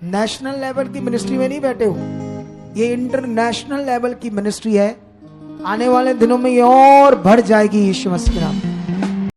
नेशनल लेवल की मिनिस्ट्री में नहीं बैठे हो, ये इंटरनेशनल लेवल की मिनिस्ट्री है। आने वाले दिनों में ये और बढ़ जाएगी यीशु मसीह के नाम।